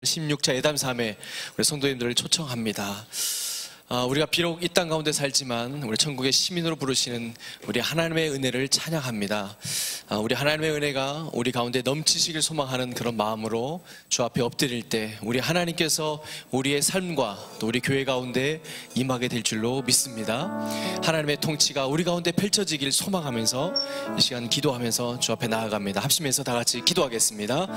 16차 예담3회 우리 성도님들을 초청합니다. 우리가 비록 이 땅 가운데 살지만 우리 천국의 시민으로 부르시는 우리 하나님의 은혜를 찬양합니다. 우리 하나님의 은혜가 우리 가운데 넘치시길 소망하는 그런 마음으로 주 앞에 엎드릴 때 우리 하나님께서 우리의 삶과 또 우리 교회 가운데 임하게 될 줄로 믿습니다. 하나님의 통치가 우리 가운데 펼쳐지길 소망하면서 이 시간 기도하면서 주 앞에 나아갑니다. 합심해서 다 같이 기도하겠습니다.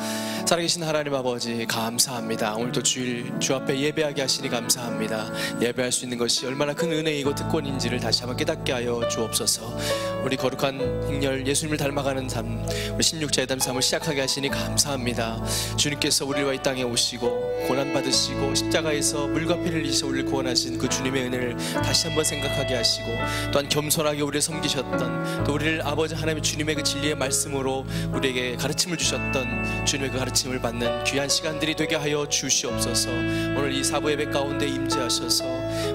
살아계신 하나님 아버지, 감사합니다. 오늘도 주일 주 앞에 예배하게 하시니 감사합니다. 예배할 수 있는 것이 얼마나 큰 은혜이고 특권인지를 다시 한번 깨닫게 하여 주옵소서. 우리 거룩한 행렬 예수님을 닮아가는 삶, 우리 16차 예담 삶을 시작하게 하시니 감사합니다. 주님께서 우리와 이 땅에 오시고 고난받으시고 십자가에서 물과 피를 흘리셔 우리를 구원하신 그 주님의 은혜를 다시 한번 생각하게 하시고, 또한 겸손하게 우리를 섬기셨던, 또 우리를 아버지 하나님의 주님의 그 진리의 말씀으로 우리에게 가르침을 주셨던 주님의 그 가르침을 받는 귀한 시간들이 되게 하여 주시옵소서. 오늘 이 사부 예배 가운데 임재하셔서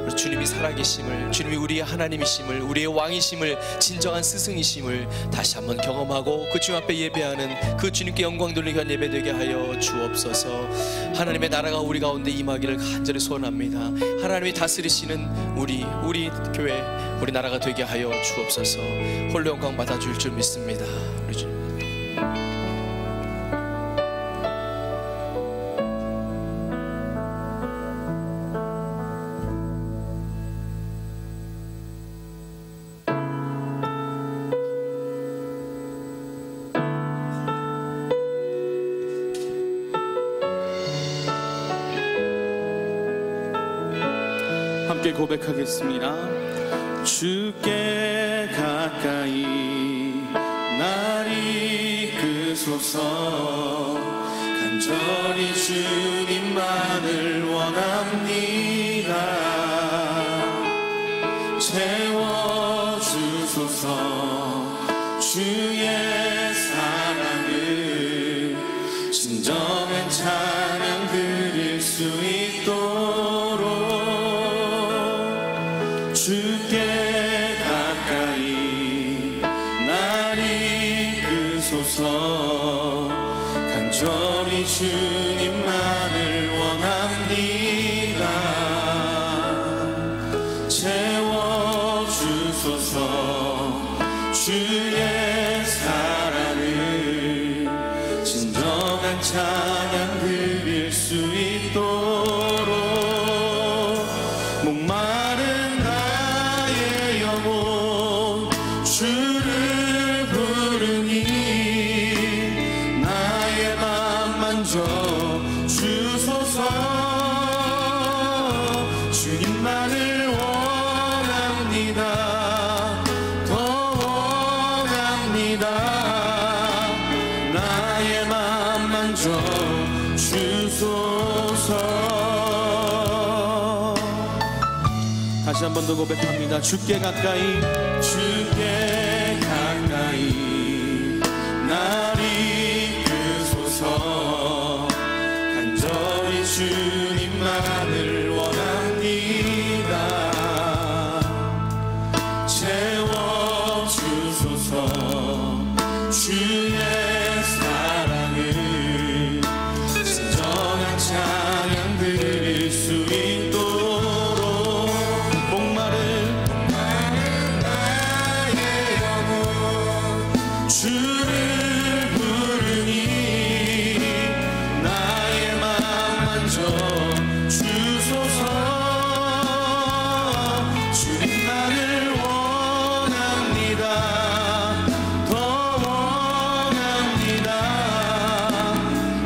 우리 주님이 살아계심을, 주님이 우리의 하나님이심을, 우리의 왕이심을, 진정한 스승이심을 다시 한번 경험하고 그 주님 앞에 예배하는 그 주님께 영광 돌리기 위한 예배 되게 하여 주옵소서. 하나님의 나라가 우리 가운데 임하기를 간절히 소원합니다. 하나님이 다스리시는 우리 교회, 우리 나라가 되게 하여 주옵소서. 홀로 영광 받아줄 줄 믿습니다. 우리 주님. 함께 고백하겠습니다. 주께 가까이 날 이끄소서. 간절히 주님만을 원합니다. 채워주소서. 주의 사랑을 진정한 찬양 드릴 수 있도록 주께 가까이 날 이끄소서. 간절히 주님만을 원합니다. 채워주소서. 주의 사랑을 진정한 찬양 드릴 수 있도록 목마른 나의 영혼 주를 부르니 나의 맘 만져 주소서. 주님만을 원합니다. 더 원합니다. 나의 맘 만져 주소서. 다시 한 번 더 고백합니다. 주께 가까이 날 이끄소서. 간절히 주님만을 원합니다. 채워주소서. 주의 사랑을 진정한 찬양 드릴 수 있도록 목마른 나의 영혼 주를 부르니 나의 맘 만져 주소서. 주님만을 원합니다. 더 원합니다.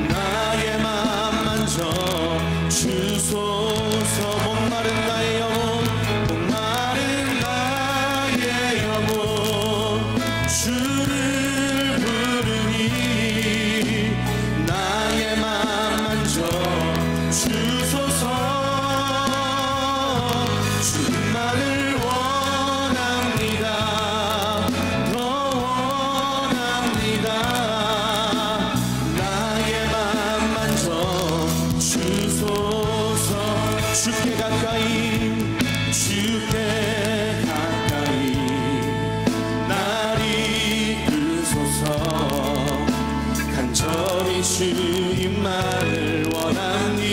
나의 맘 만져 주소서. 목마른 나의 영혼, 목마른 나의 영혼 주를 부르니 나의 맘 만져 주소서. 주님만을 원합니다. 더 원합니다. 나의 맘 만져 주소서. 주께 가까이 날 이끄소서. 간절히 주님만을 원합니다.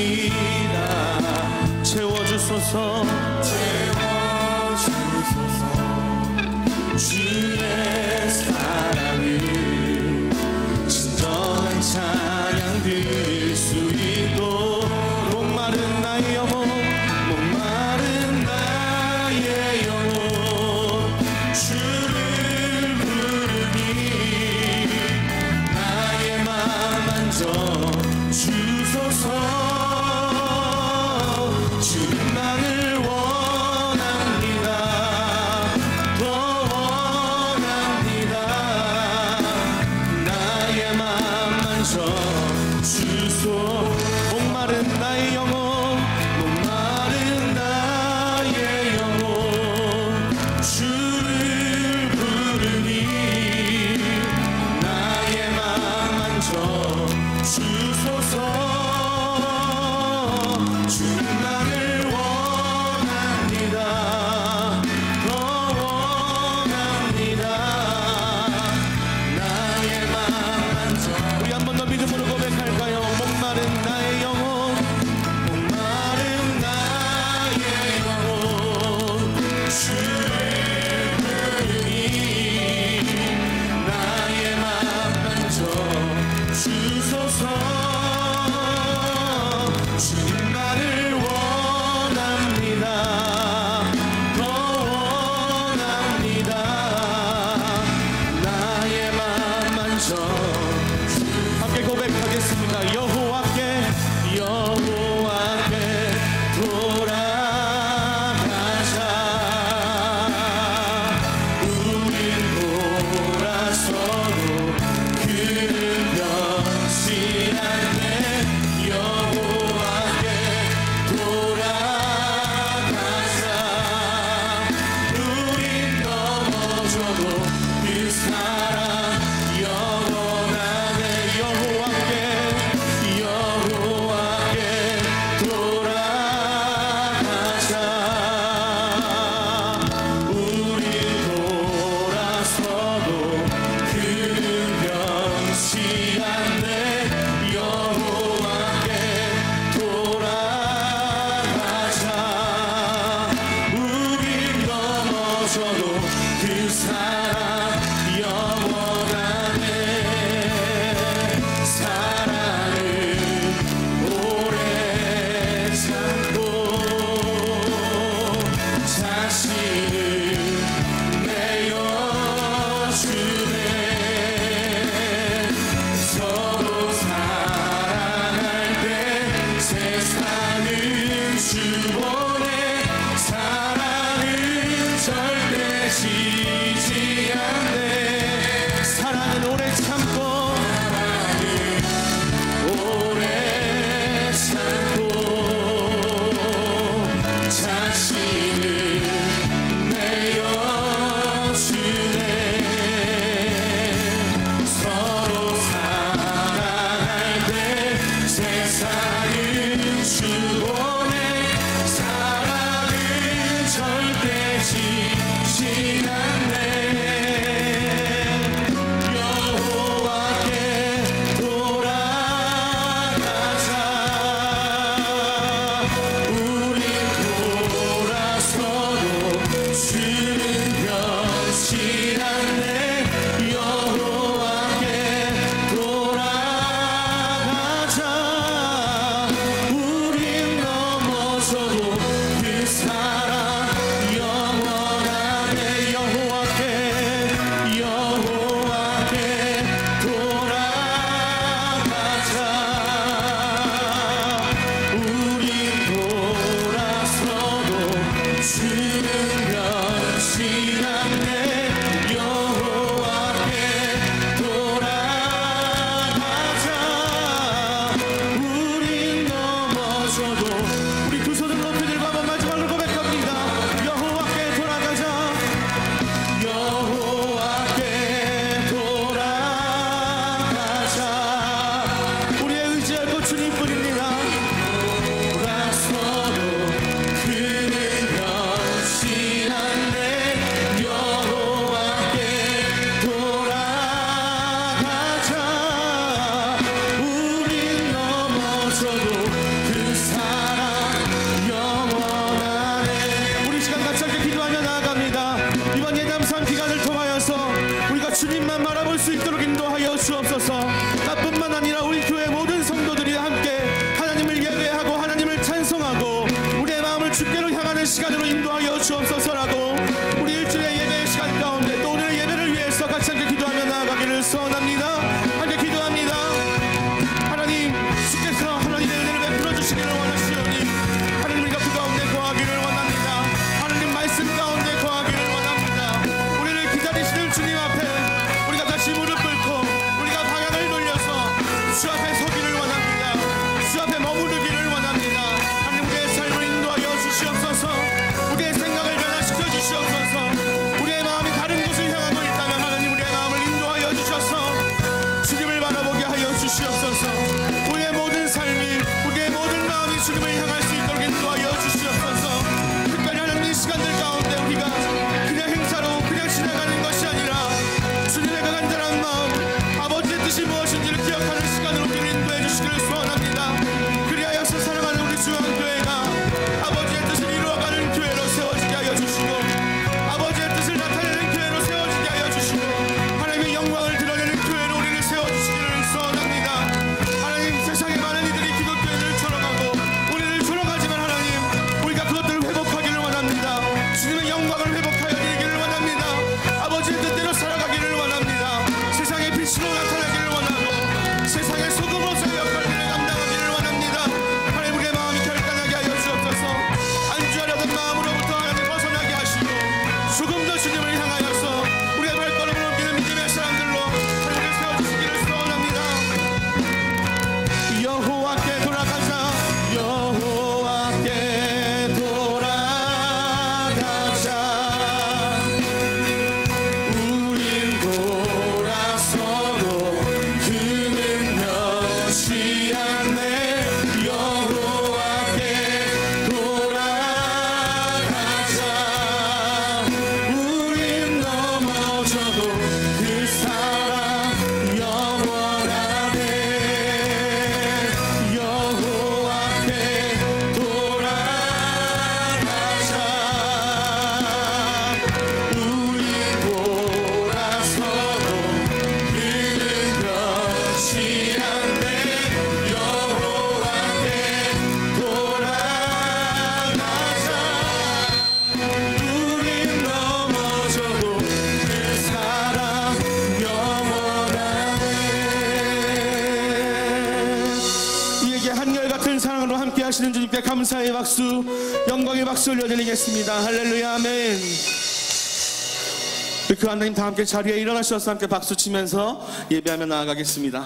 주님만을 원합니다. 더 원합니다. 나의 맘 만져 함께 고백하겠습니다. 여호와께 돌아가자. 우린 돌아서도 그는 변치 않네. 여호와께 돌아가자. 우린 넘어져도 그 사랑 영원하네. 여호와께 돌아가자. 우린 돌아서도 그는 변치 않네. 여호와께 돌아가자. 우린 넘어져도 그 사랑 영원하네. 사랑은 오래 참고 자신을 내어주네. 서로 사랑할 때 세상은 주보네. 사랑은 절대 지지 않네. 사랑은 오래 참고 오래 참고 자신을 내어주네. 서로 사랑할 때 세상은 주보네. 사랑은 절대 지지 않네. 여호와께 돌아가자. 우린 돌아서도 주는 변치 않네. 여호와께 돌아가자. 우린 넘어져도 그 사랑 영원하네. 여호와께 돌아가자. 우린 돌아서도 주는 변치 않네. 여호와께 돌아가자. 우린 넘어져도 우리 두 손을 높이 들고 한번 마지막으로 고백합니다. 여호와께 돌아가자. 여호와께 돌아가자. 우리의 의지할 곳 주님뿐입니다. 돌아서도 그는 변치 않네. 여호와께 돌아가자. 우린 넘어져도 그 사랑 영원하네. 우리 시간 같이 함께 기도하며 나아갑니다. 이번 예담산 기간을 통하여서 우리가 주님만 바라볼 수 있도록 인도하여 주옵소서. 나뿐만 아니라 우리 교회 모든 성도들이 함께 하나님을 예배하고 하나님을 찬송하고 우리의 마음을 주께로 향하는 시간으로 인도하여 주옵소서라고 우리 일주일의 예배의 시간 가운데 또 오늘의 예배를 위해서 같이 함께 기도하며 나아가기를 소원합니다. 함께 기도합니다. 하나님, 주께서 하나님의 은혜를 베풀어 주시기를 원하시오니 하나님 우리가 그 가운데 거하기를 원합니다. 하나님 말씀 가운데 거하기를 원합니다. 우리를 기다리시는 주님 앞에 우리가 다시 무릎 꿇고 우리가 방향을 돌려서 주 앞에 서기를 원합니다. 주 앞에 머무르기를 원합니다. 하나님 우리의 삶을 인도하여 주시옵소서. 우리의 생각을 변화시켜 주시옵소서. 우리의 마음이 다른 곳을 향하고 있다면 하나님 우리의 마음을 인도하여 주셔서 주님을 바라보게 하여 주시옵소서. 우리의 모든 삶이 우리의 모든 마음이 주님을 향할 수 있도록 인도하여 주시옵소서. 특별히 하나님 이 시간들 가운데 우리가 그냥 행사로 그냥 지나가는 것이 아니라 주님의 그 간절한 마음 아버지의 뜻이 무엇인지를 기억하는 시간으로 우리를 인도해 주시기를 소원합니다. 그리하여서 사랑하는 우리 중앙교회가 아버지의 뜻을 이루어가는 교회로 세워지게 하여 주시고 아버지의 뜻을 나타내는 교회로 세워지게 하여 주시고 하나님의 영광을 드러내는 교회로 우리를 세워주시기를 소원합니다. 하나님, 세상의 많은 이들이 기독교인을 졸업하고 하시는 주님께 감사의 박수, 영광의 박수 올려드리겠습니다. 할렐루야, 아멘. 그 하나님 다 함께 자리에 일어나셔서 함께 박수 치면서 예배하며 나아가겠습니다.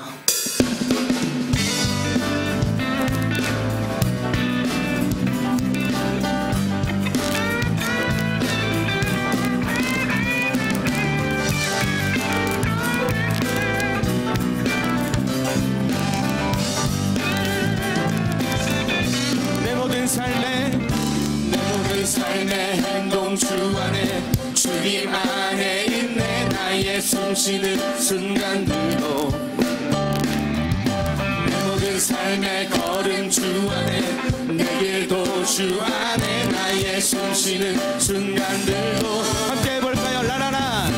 삶의 행동 주 안에, 주님 안에 있네. 나의 숨쉬는 순간들도 내 모든 삶의 걸음 주 안에, 내게도 주 안에 나의 숨쉬는 순간들도 함께 해볼까요? 라라라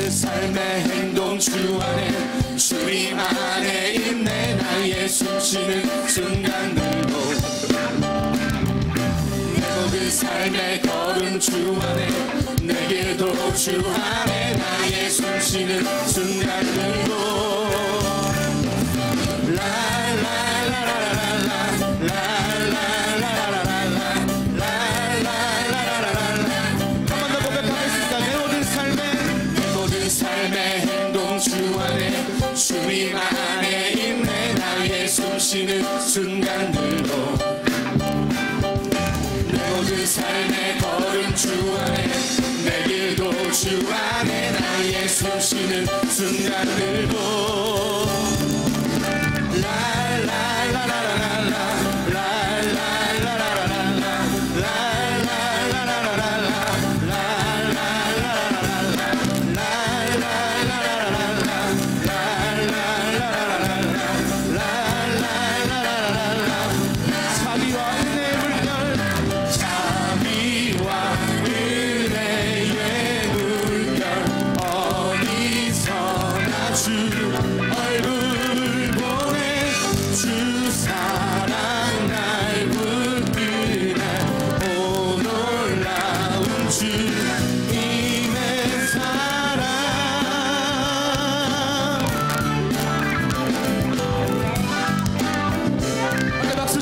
삶의 행동 주 안에, 주님 안에 있네. 나의 숨쉬는 순간들도 내 모든 삶의 걸음 주 안에, 내게도 주 안에 나의 숨쉬는 순간들도 삶의 행동 주 안에, 주님 안에 있네. 나의 숨쉬는 순간들도 내 모든 삶의 걸음 주 안에, 내게도 주 안에 나의 숨쉬는 순간들도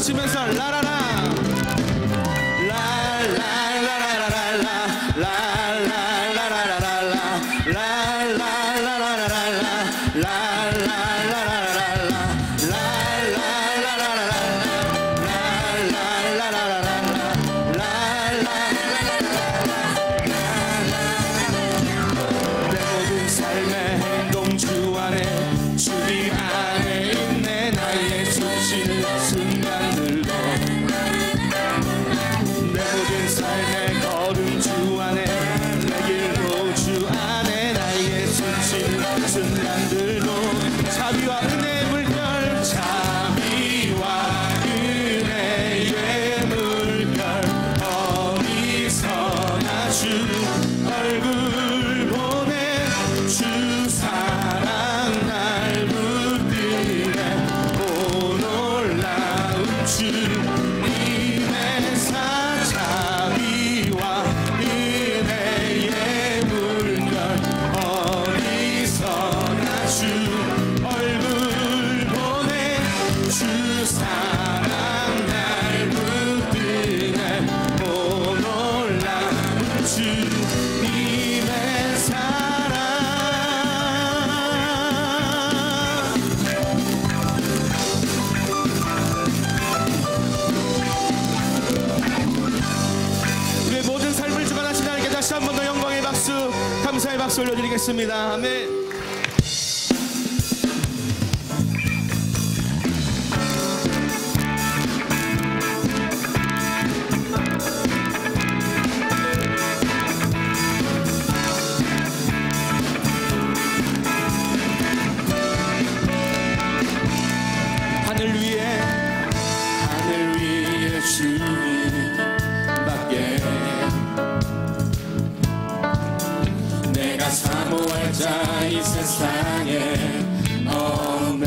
치면서 라라라 감사의 박수 올려드리겠습니다. 아멘. 하늘 위에 주님밖에 내가 사모할 자 이 세상에 없네.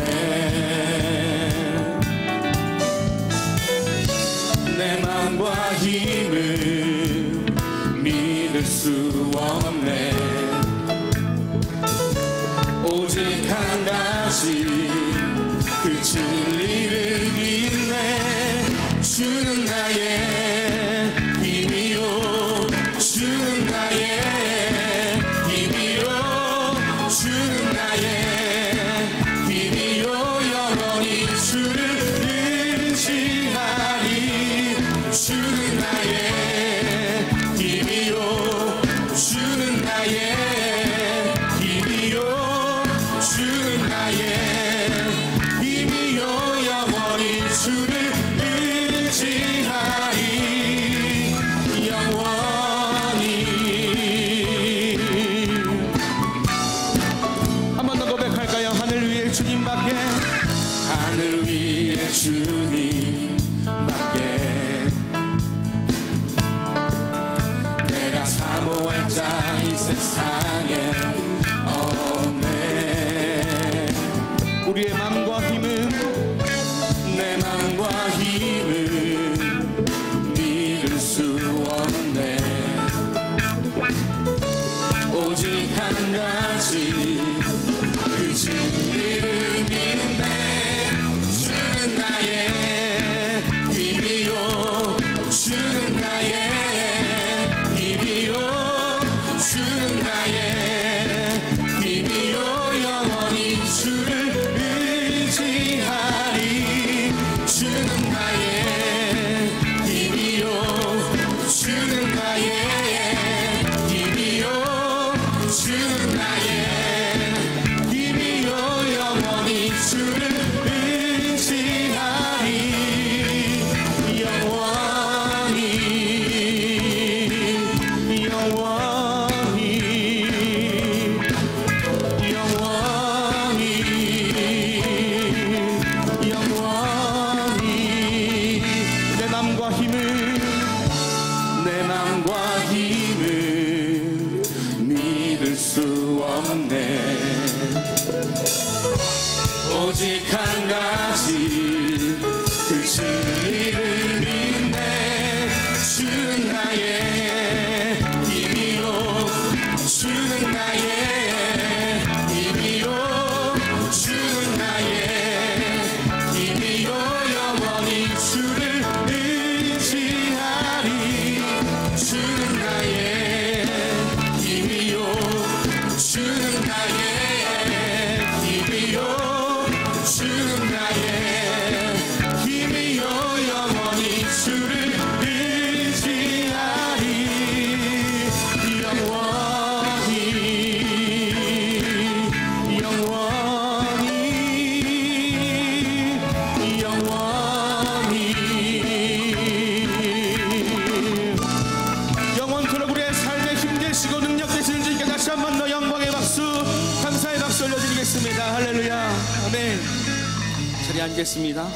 내 마음과 힘을 믿을 수 수 없네. 오직 한 가지 그 진리를 믿네. 주는 나의 힘이요, 주는 나의 힘이요, 주는 나의 힘이요. 영원히 주를 의지하리. 주는 나의 힘이요, 주는 나의 힘이요, 주는 나의 힘이요. 영원히 주를 의지하리. 영원히. 한 번 더 고백할까요? 하늘 위에 주님밖에, 하늘 위에 주님밖에 내가 사모할 자 이 세상에 없네. 우리의 맘과 힘은, 내 맘과 힘은 믿을 수 없네. 오직 한 가지 그 진리를 믿네. 주는 나의 힘이요, 주는 나의 힘이요, 주는 나의 힘이요. 영원히 주를 의지하리. 주는 나의 힘이요, 주는 나의 힘이요, 주는 나의 힘이요. 영원히 주를 의지하리. 영원히. 영원히. 영원히. 영원히. 내 맘과 힘을, 내 맘과 힘을 믿을 수 없네. 오직 한 가지 그 진리를 믿네. 주는 나의 힘이요, 주는 나의 힘이요, 주는 나의 힘이요. 영원히 주를 의지하리. 주는 나의 힘이요, 주는 나의 힘이요, 주는 나의 힘이요. 영원히 주를 의지하리. 영원히. 영원히. 영원히. 영원토록 우리의 삶에 힘되시고 능력 되시는 주님께 다시 한 번 더 영광의 박수, 감사의 박수 올려드리겠습니다. 할렐루야. 아멘. 자리에 앉겠습니다.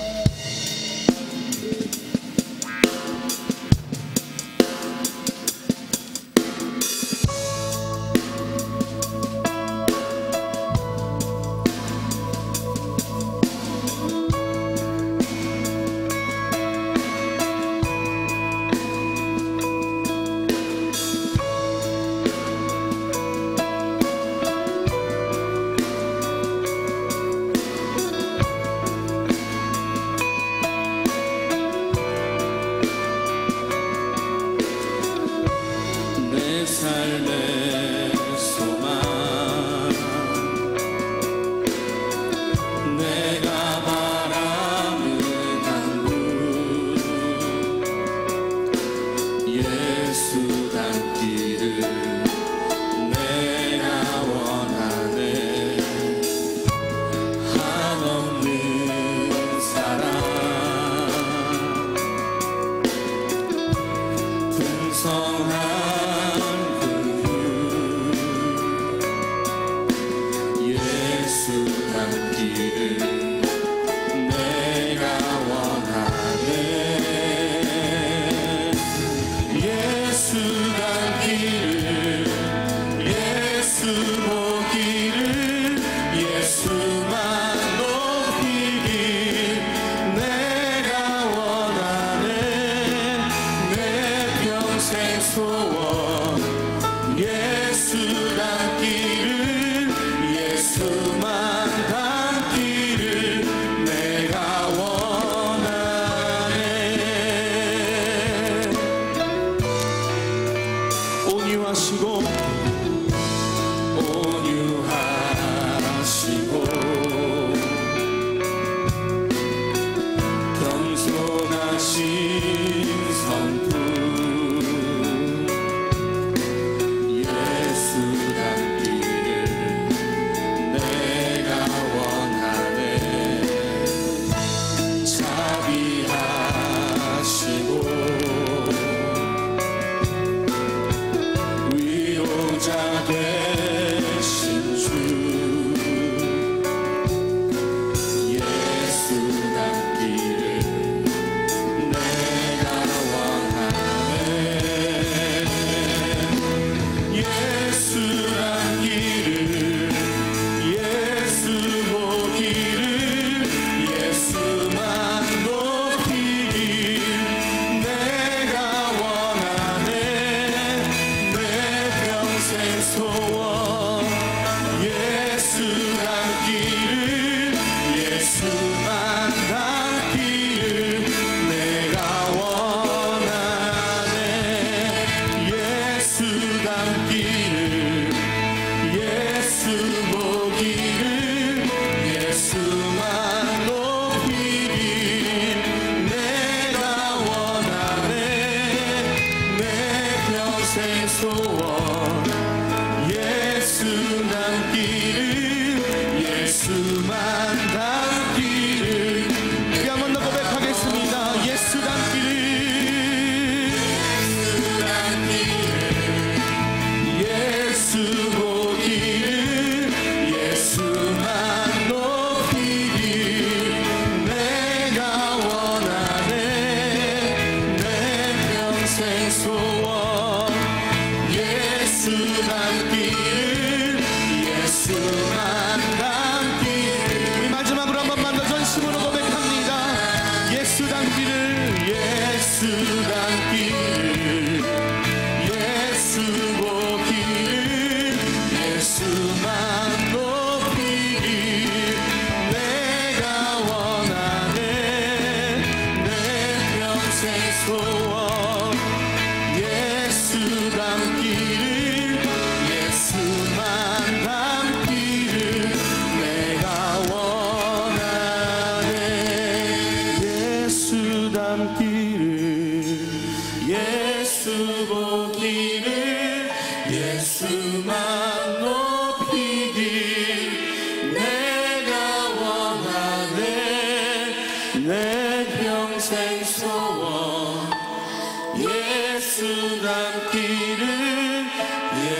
온유하시고 겸손하신 성품 예수 닮기를 내가 원하네. 자비하시고 위로자 되신 주 예수 닮기를 내가 원하네. 예수 닮기를 예수 보기를 예수만 높이길 내가 원하네. 내 평생 소원 예수 닮기를 예수만 닮기를 내가 원하네. 예수 닮기를 예수 보기를 예수만 높이길 내가 원하네. 내 평생 소원 예수 닮기를 예수만 닮기를. 우리 한 번 더 고백하겠습니다. 예수 닮기를 예수 보기를 예수만 높이길 내가 원하네. 내 평생 소원 예수 닮기를 예수만 닮기를. 우리 마지막으로 한 번만 더 전심으로 고백합니다. 예수 닮기를 예수 닮기를 예수 보기를 예수만 높이길 내가 원하네. 내 평생 소원 예수 닮기를 예수만 닮기를 내가 원하네. 예수 닮기를 예수 보기를 예수만 높이길 내가 원하네. 내 평생 소원 예수 닮기를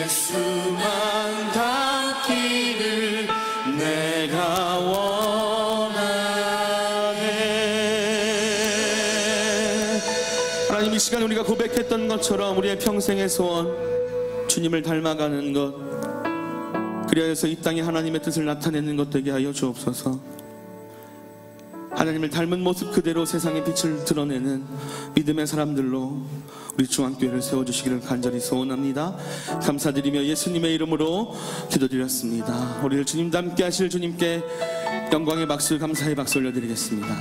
예수만 닮기를 내가 원하네. 하나님, 이 시간 우리가 고백했던 것처럼 우리의 평생의 소원 주님을 닮아가는 것, 그리하여서 이 땅에 하나님의 뜻을 나타내는 것 되게 하여 주옵소서. 하나님을 닮은 모습 그대로 세상의 빛을 드러내는 믿음의 사람들로 우리 중앙교회를 세워주시기를 간절히 소원합니다. 감사드리며 예수님의 이름으로 기도드렸습니다. 우리를 주님 닮게 하실 주님께 영광의 박수, 감사의 박수 올려드리겠습니다.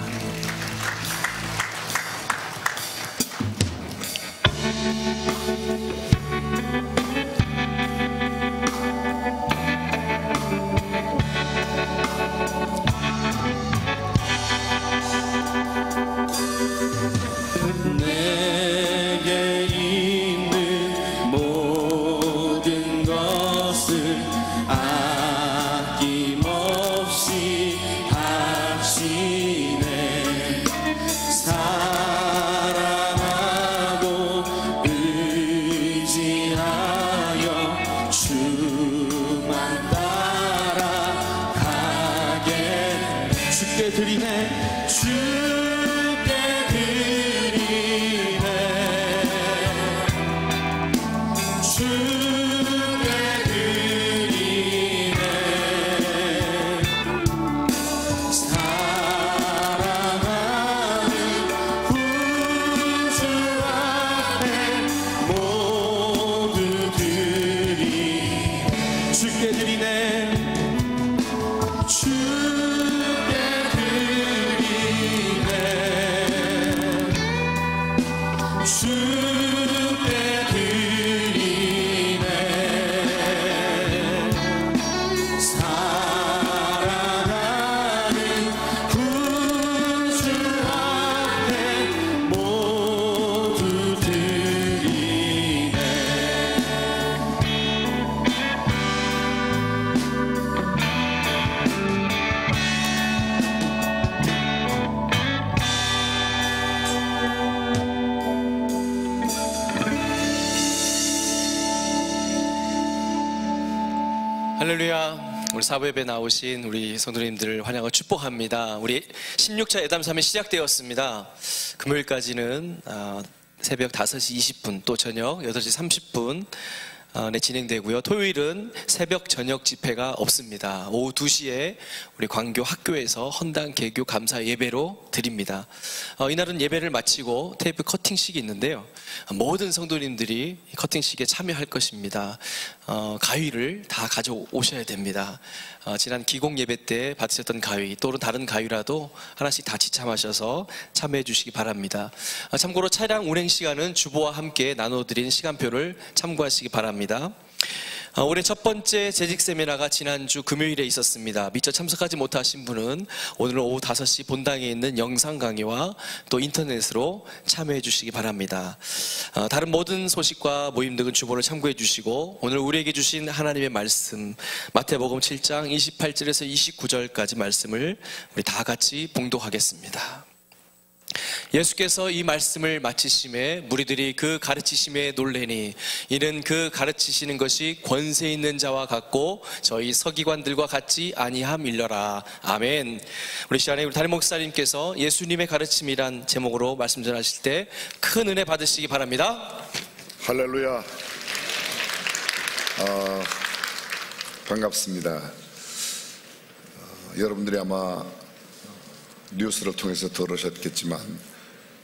내게 있는 모든 것을 아낌없이 하시네. 할렐루야. 우리 사부 예배 나오신 우리 성도님들을 환영하고 축복합니다. 우리 16차 예담3이 시작되었습니다. 금요일까지는 새벽 5시 20분 또 저녁 8시 30분 진행되고요. 토요일은 새벽 저녁 집회가 없습니다. 오후 2시에 우리 광교 학교에서 헌당 개교 감사 예배로 드립니다. 이날은 예배를 마치고 테이프 커팅식이 있는데요. 모든 성도님들이 커팅식에 참여할 것입니다. 가위를 다 가져오셔야 됩니다. 지난 기공 예배 때 받으셨던 가위 또는 다른 가위라도 하나씩 다 지참하셔서 참여해 주시기 바랍니다. 참고로 차량 운행 시간은 주보와 함께 나눠드린 시간표를 참고하시기 바랍니다. 올해 첫 번째 재직 세미나가 지난주 금요일에 있었습니다. 미처 참석하지 못하신 분은 오늘 오후 5시 본당에 있는 영상 강의와 또 인터넷으로 참여해 주시기 바랍니다. 다른 모든 소식과 모임 등은 주보를 참고해 주시고 오늘 우리에게 주신 하나님의 말씀 마태복음 7장 28절에서 29절까지 말씀을 우리 다 같이 봉독하겠습니다. 예수께서 이 말씀을 마치심에 무리들이 그 가르치심에 놀래니 이는 그 가르치시는 것이 권세 있는 자와 같고 저희 서기관들과 같지 아니함일러라. 아멘. 우리 시간에 우리 담임 목사님께서 예수님의 가르침이란 제목으로 말씀 전하실 때 큰 은혜 받으시기 바랍니다. 할렐루야. 반갑습니다. 여러분들이 아마 뉴스를 통해서 들으셨겠지만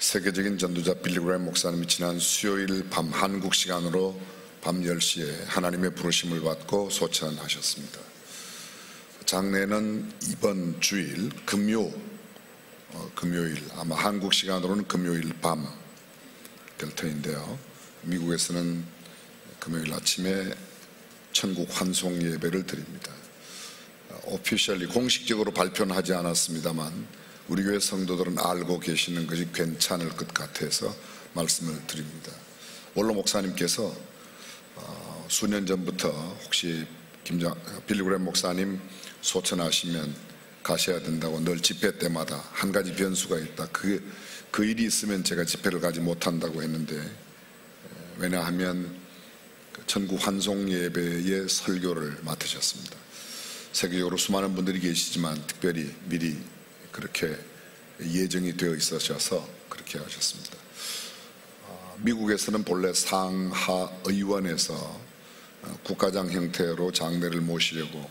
세계적인 전도자 빌리 그레이엄 목사님이 지난 수요일 밤 한국 시간으로 밤 10시에 하나님의 부르심을 받고 소천하셨습니다. 장례는 이번 주일 금요일 아마 한국 시간으로는 금요일 밤 될 터인데요. 미국에서는 금요일 아침에 천국 환송 예배를 드립니다. 오피셜리 공식적으로 발표는 하지 않았습니다만 우리 교회 성도들은 알고 계시는 것이 괜찮을 것 같아서 말씀을 드립니다. 원로 목사님께서 수년 전부터 혹시 빌리 그레이엄 목사님 소천하시면 가셔야 된다고 늘 집회 때마다 한 가지 변수가 있다. 그 일이 있으면 제가 집회를 가지 못한다고 했는데 왜냐하면 천국 환송 예배의 설교를 맡으셨습니다. 세계적으로 수많은 분들이 계시지만 특별히 미리 그렇게 예정이 되어 있으셔서 그렇게 하셨습니다. 미국에서는 본래 상하의원에서 국가장 형태로 장례를 모시려고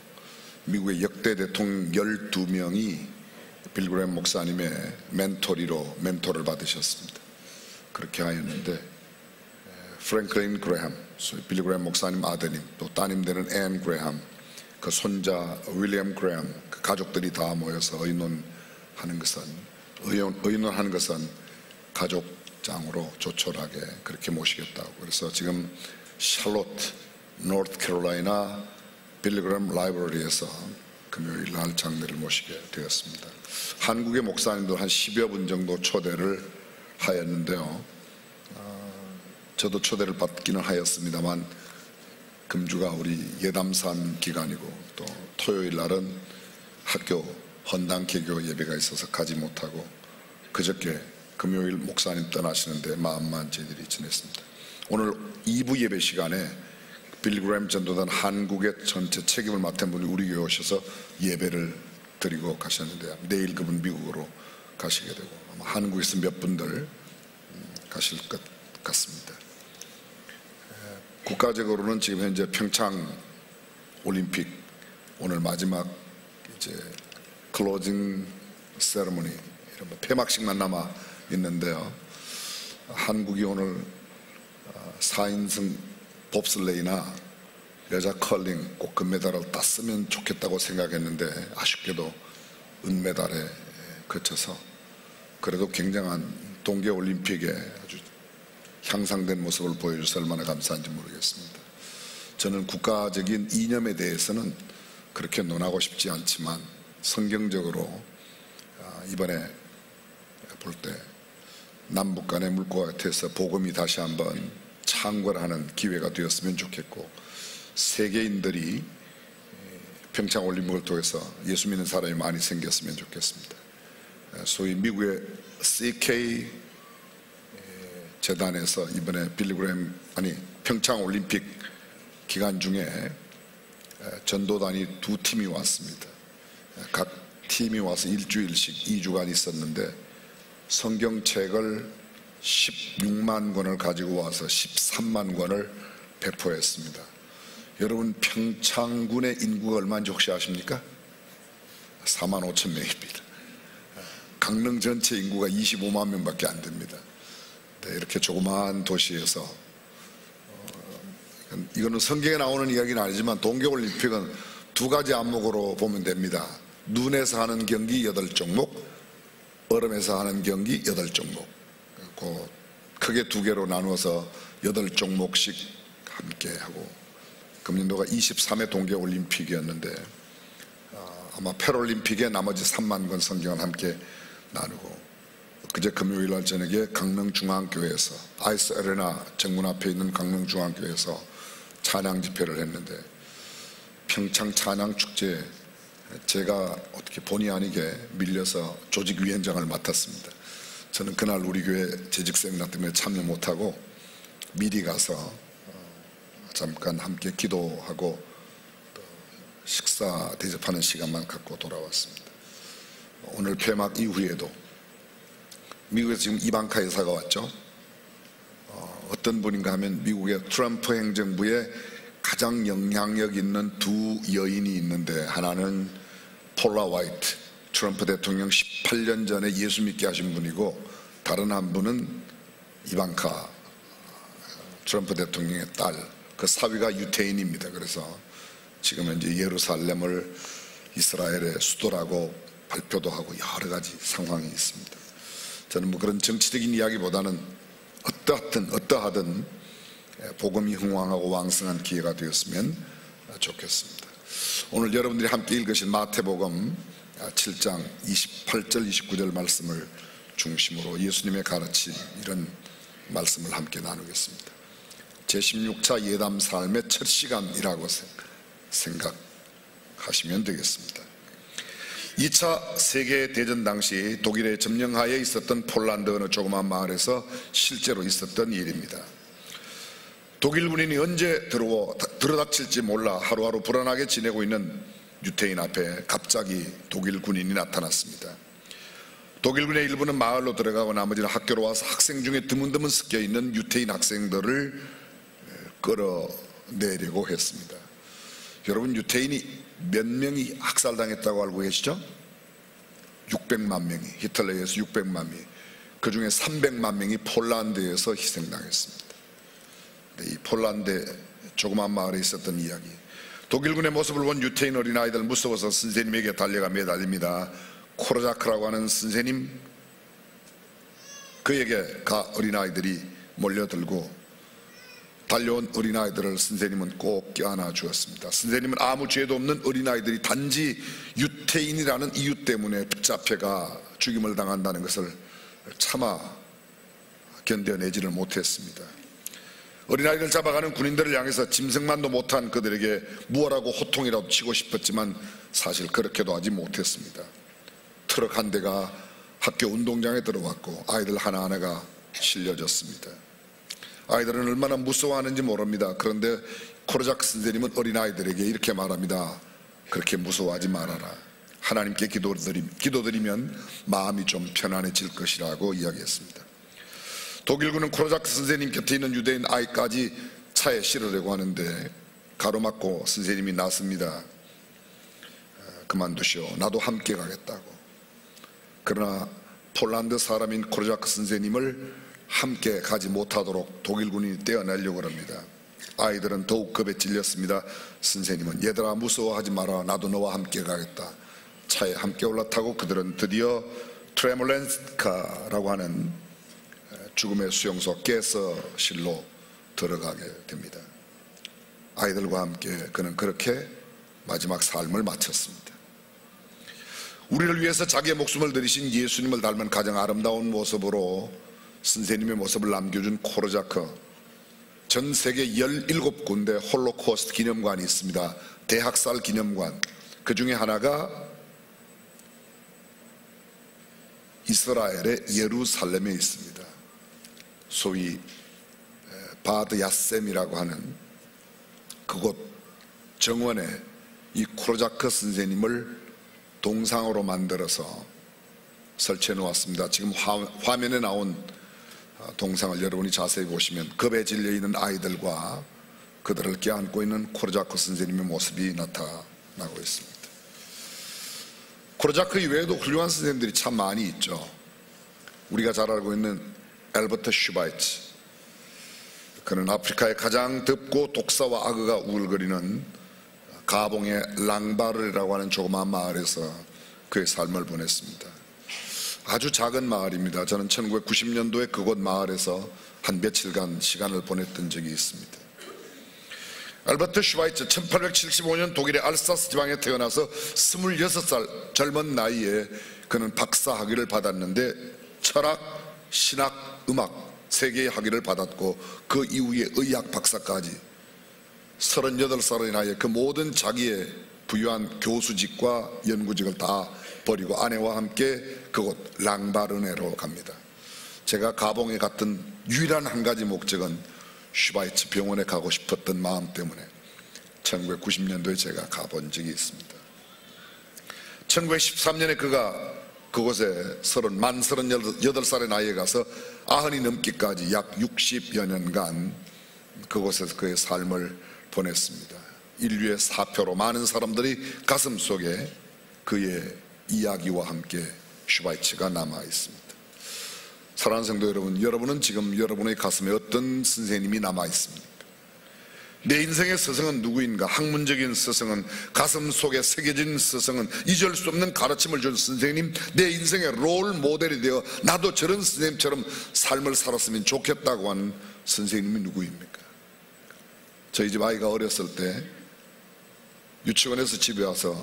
미국의 역대 대통령 12명이 빌리 그레이엄 목사님의 멘토를 받으셨습니다. 그렇게 하였는데 프랭클린 그레이엄, 빌리 그레이엄 목사님 아드님, 또 따님 되는 앤 그레이엄, 그 손자 윌리엄 그레이엄, 그 가족들이 다 모여서 의논하는 것은 가족장으로 조촐하게 그렇게 모시겠다고. 그래서 지금 샬롯, 노스캐롤라이나 빌리 그레이엄 라이브러리에서 금요일 날 장례를 모시게 되었습니다. 한국의 목사님들 한 10여 분 정도 초대를 하였는데요. 저도 초대를 받기는 하였습니다만 금주가 우리 예담산 기간이고 또 토요일 날은 학교 헌당 개교 예배가 있어서 가지 못하고 그저께 금요일 목사님 떠나시는데 마음만 저희들이 지냈습니다. 오늘 2부 예배 시간에 빌리 그레이엄 전도단 한국의 전체 책임을 맡은 분이 우리 교회에 오셔서 예배를 드리고 가셨는데 내일 그분 미국으로 가시게 되고 아마 한국에서 몇 분들 가실 것 같습니다. 국가적으로는 지금 현재 평창 올림픽 오늘 마지막 이제 클로징 세레모니 이런 폐막식만 남아 있는데요. 한국이 오늘 4인승 봅슬레이나 여자 컬링 꼭 금메달을 땄으면 좋겠다고 생각했는데 아쉽게도 은메달에 그쳐서 그래도 굉장한 동계올림픽에 아주 향상된 모습을 보여줘서 얼마나 감사한지 모르겠습니다. 저는 국가적인 이념에 대해서는 그렇게 논하고 싶지 않지만 성경적으로 이번에 볼 때 남북 간의 물고가 같아서 복음이 다시 한번 창궐하는 기회가 되었으면 좋겠고 세계인들이 평창올림픽을 통해서 예수 믿는 사람이 많이 생겼으면 좋겠습니다. 소위 미국의 CK 재단에서 이번에 빌리 그레이엄 평창올림픽 기간 중에 전도단이 2팀이 왔습니다. 각 팀이 와서 일주일씩 2주간 있었는데 성경책을 16만 권을 가지고 와서 13만 권을 배포했습니다. 여러분, 평창군의 인구가 얼마인지 혹시 아십니까? 4만 5천 명입니다. 강릉 전체 인구가 25만 명밖에 안 됩니다. 이렇게 조그마한 도시에서 이거는 성경에 나오는 이야기는 아니지만 동계올림픽은 두 가지 안목으로 보면 됩니다. 눈에서 하는 경기 8종목, 얼음에서 하는 경기 8종목. 크게 두 개로 나누어서 8종목씩 함께 하고, 금년도가 23회 동계올림픽이었는데 아마 패럴림픽에 나머지 3만 권 성경을 함께 나누고, 그제 금요일 날 저녁에 강릉중앙교회에서 아이스 아레나 정문 앞에 있는 강릉중앙교회에서 찬양 집회를 했는데, 평창 찬양 축제에 제가 어떻게 본의 아니게 밀려서 조직위원장을 맡았습니다. 저는 그날 우리 교회 재직 세미나 때문에 참여 못하고 미리 가서 잠깐 함께 기도하고 식사 대접하는 시간만 갖고 돌아왔습니다. 오늘 폐막 이후에도 미국에서 지금 이방카 여사가 왔죠. 어떤 분인가 하면 미국의 트럼프 행정부에 가장 영향력 있는 두 여인이 있는데, 하나는 폴라 화이트, 트럼프 대통령 18년 전에 예수 믿게 하신 분이고, 다른 한 분은 이방카, 트럼프 대통령의 딸, 그 사위가 유태인입니다. 그래서 지금 현재 예루살렘을 이스라엘의 수도라고 발표도 하고 여러 가지 상황이 있습니다. 저는 뭐 그런 정치적인 이야기보다는 어떠하든 복음이 흥왕하고 왕성한 기회가 되었으면 좋겠습니다. 오늘 여러분들이 함께 읽으신 마태복음 7장 28절 29절 말씀을 중심으로 예수님의 가르침, 이런 말씀을 함께 나누겠습니다. 제16차 예담 삶의 첫 시간이라고 생각하시면 되겠습니다. 2차 세계대전 당시 독일의 점령하에 있었던 폴란드 어느 조그만 마을에서 실제로 있었던 일입니다. 독일 군인이 언제 들어닥칠지 몰라 하루하루 불안하게 지내고 있는 유태인 앞에 갑자기 독일 군인이 나타났습니다. 독일군의 일부는 마을로 들어가고 나머지는 학교로 와서 학생 중에 드문드문 섞여있는 유태인 학생들을 끌어내려고 했습니다. 여러분, 유태인이 몇 명이 학살당했다고 알고 계시죠? 600만 명이, 히틀러에 의해서 600만 명이, 그 중에 300만 명이 폴란드에서 희생당했습니다. 이 폴란드 조그만 마을에 있었던 이야기. 독일군의 모습을 본 유태인 어린아이들 무서워서 선생님에게 달려가 매달립니다. 코르자크라고 하는 선생님, 그에게 어린아이들이 몰려들고 달려온 어린아이들을 선생님은 꼭 껴안아 주었습니다. 선생님은 아무 죄도 없는 어린아이들이 단지 유태인이라는 이유 때문에 붙잡혀가 죽임을 당한다는 것을 차마 견뎌내지를 못했습니다. 어린아이를 잡아가는 군인들을 향해서 짐승만도 못한 그들에게 무엇라고 호통이라도 치고 싶었지만 사실 그렇게도 하지 못했습니다. 트럭 한 대가 학교 운동장에 들어왔고 아이들 하나하나가 실려졌습니다. 아이들은 얼마나 무서워하는지 모릅니다. 그런데 코르자크 선생님은 어린아이들에게 이렇게 말합니다. 그렇게 무서워하지 말아라. 하나님께 기도드리면 마음이 좀 편안해질 것이라고 이야기했습니다. 독일군은 코르자크 선생님 곁에 있는 유대인 아이까지 차에 실으려고 하는데 가로막고 선생님이 나섭니다. 그만두시오. 나도 함께 가겠다고. 그러나 폴란드 사람인 코르자크 선생님을 함께 가지 못하도록 독일군이 떼어내려고 합니다. 아이들은 더욱 겁에 찔렸습니다. 선생님은 얘들아 무서워하지 마라. 나도 너와 함께 가겠다. 차에 함께 올라타고 그들은 드디어 트레몰렌스카라고 하는 죽음의 수용소 가스실로 들어가게 됩니다. 아이들과 함께 그는 그렇게 마지막 삶을 마쳤습니다. 우리를 위해서 자기의 목숨을 들이신 예수님을 닮은 가장 아름다운 모습으로 선생님의 모습을 남겨준 코르자크, 전 세계 17군데 홀로코스트 기념관이 있습니다. 대학살 기념관. 그 중에 하나가 이스라엘의 예루살렘에 있습니다. 소위 바드 야셈이라고 하는 그곳 정원에 이 코르자크 선생님을 동상으로 만들어서 설치해 놓았습니다. 지금 화면에 나온 동상을 여러분이 자세히 보시면 겁에 질려 있는 아이들과 그들을 껴안고 있는 코르자크 선생님의 모습이 나타나고 있습니다. 코르자크 이외에도 훌륭한 선생님들이 참 많이 있죠. 우리가 잘 알고 있는 엘버트 슈바이츠, 그는 아프리카의 가장 덥고 독사와 악어가 우글거리는 가봉의 랑바르라고 하는 조그마한 마을에서 그의 삶을 보냈습니다. 아주 작은 마을입니다. 저는 1990년도에 그곳 마을에서 한 며칠간 시간을 보냈던 적이 있습니다. 알버트 슈바이츠 1875년 독일의 알사스 지방에 태어나서 26살 젊은 나이에 그는 박사 학위를 받았는데 철학, 신학, 음악 세 개의 학위를 받았고 그 이후에 의학 박사까지 38살의 나이에 그 모든 자기의 부유한 교수직과 연구직을 다 버리고 아내와 함께 그곳 랑바르네로 갑니다. 제가 가봉에 갔던 유일한 한 가지 목적은 슈바이츠 병원에 가고 싶었던 마음 때문에 1990년도에 제가 가본 적이 있습니다. 1913년에 그가 그곳에 만 38살의 나이에 가서 90이 넘기까지 약 60여 년간 그곳에서 그의 삶을 보냈습니다. 인류의 사표로 많은 사람들이 가슴 속에 그의 이야기와 함께 슈바이츠가 남아 있습니다. 사랑하는 성도 여러분, 여러분은 지금 여러분의 가슴에 어떤 선생님이 남아 있습니까? 내 인생의 스승은 누구인가? 학문적인 스승은, 가슴 속에 새겨진 스승은, 잊을 수 없는 가르침을 준 선생님, 내 인생의 롤 모델이 되어 나도 저런 선생님처럼 삶을 살았으면 좋겠다고 하는 선생님이 누구입니까? 저희 집 아이가 어렸을 때 유치원에서 집에 와서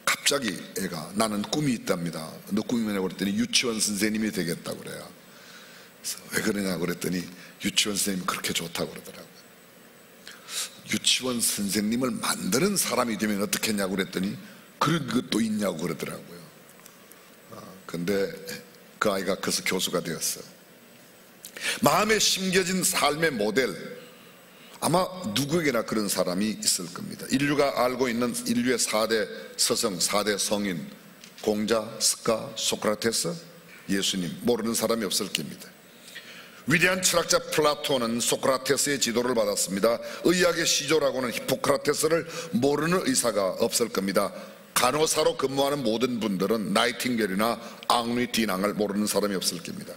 갑자기 애가 나는 꿈이 있답니다. 너 꿈이 뭐냐고 그랬더니 유치원 선생님이 되겠다고 그래요. 그래서 왜 그러냐고 그랬더니 유치원 선생님이 그렇게 좋다고 그러더라고요. 유치원 선생님을 만드는 사람이 되면 어떻겠냐고 그랬더니 그런 것도 있냐고 그러더라고요. 근데 그 아이가 커서 교수가 되었어요. 마음에 심겨진 삶의 모델, 아마 누구에게나 그런 사람이 있을 겁니다. 인류가 알고 있는 인류의 4대 서성, 4대 성인, 공자, 스카, 소크라테스, 예수님, 모르는 사람이 없을 겁니다. 위대한 철학자 플라톤은 소크라테스의 지도를 받았습니다. 의학의 시조라고는 히포크라테스를 모르는 의사가 없을 겁니다. 간호사로 근무하는 모든 분들은 나이팅게일이나 앙리 디낭을 모르는 사람이 없을 겁니다.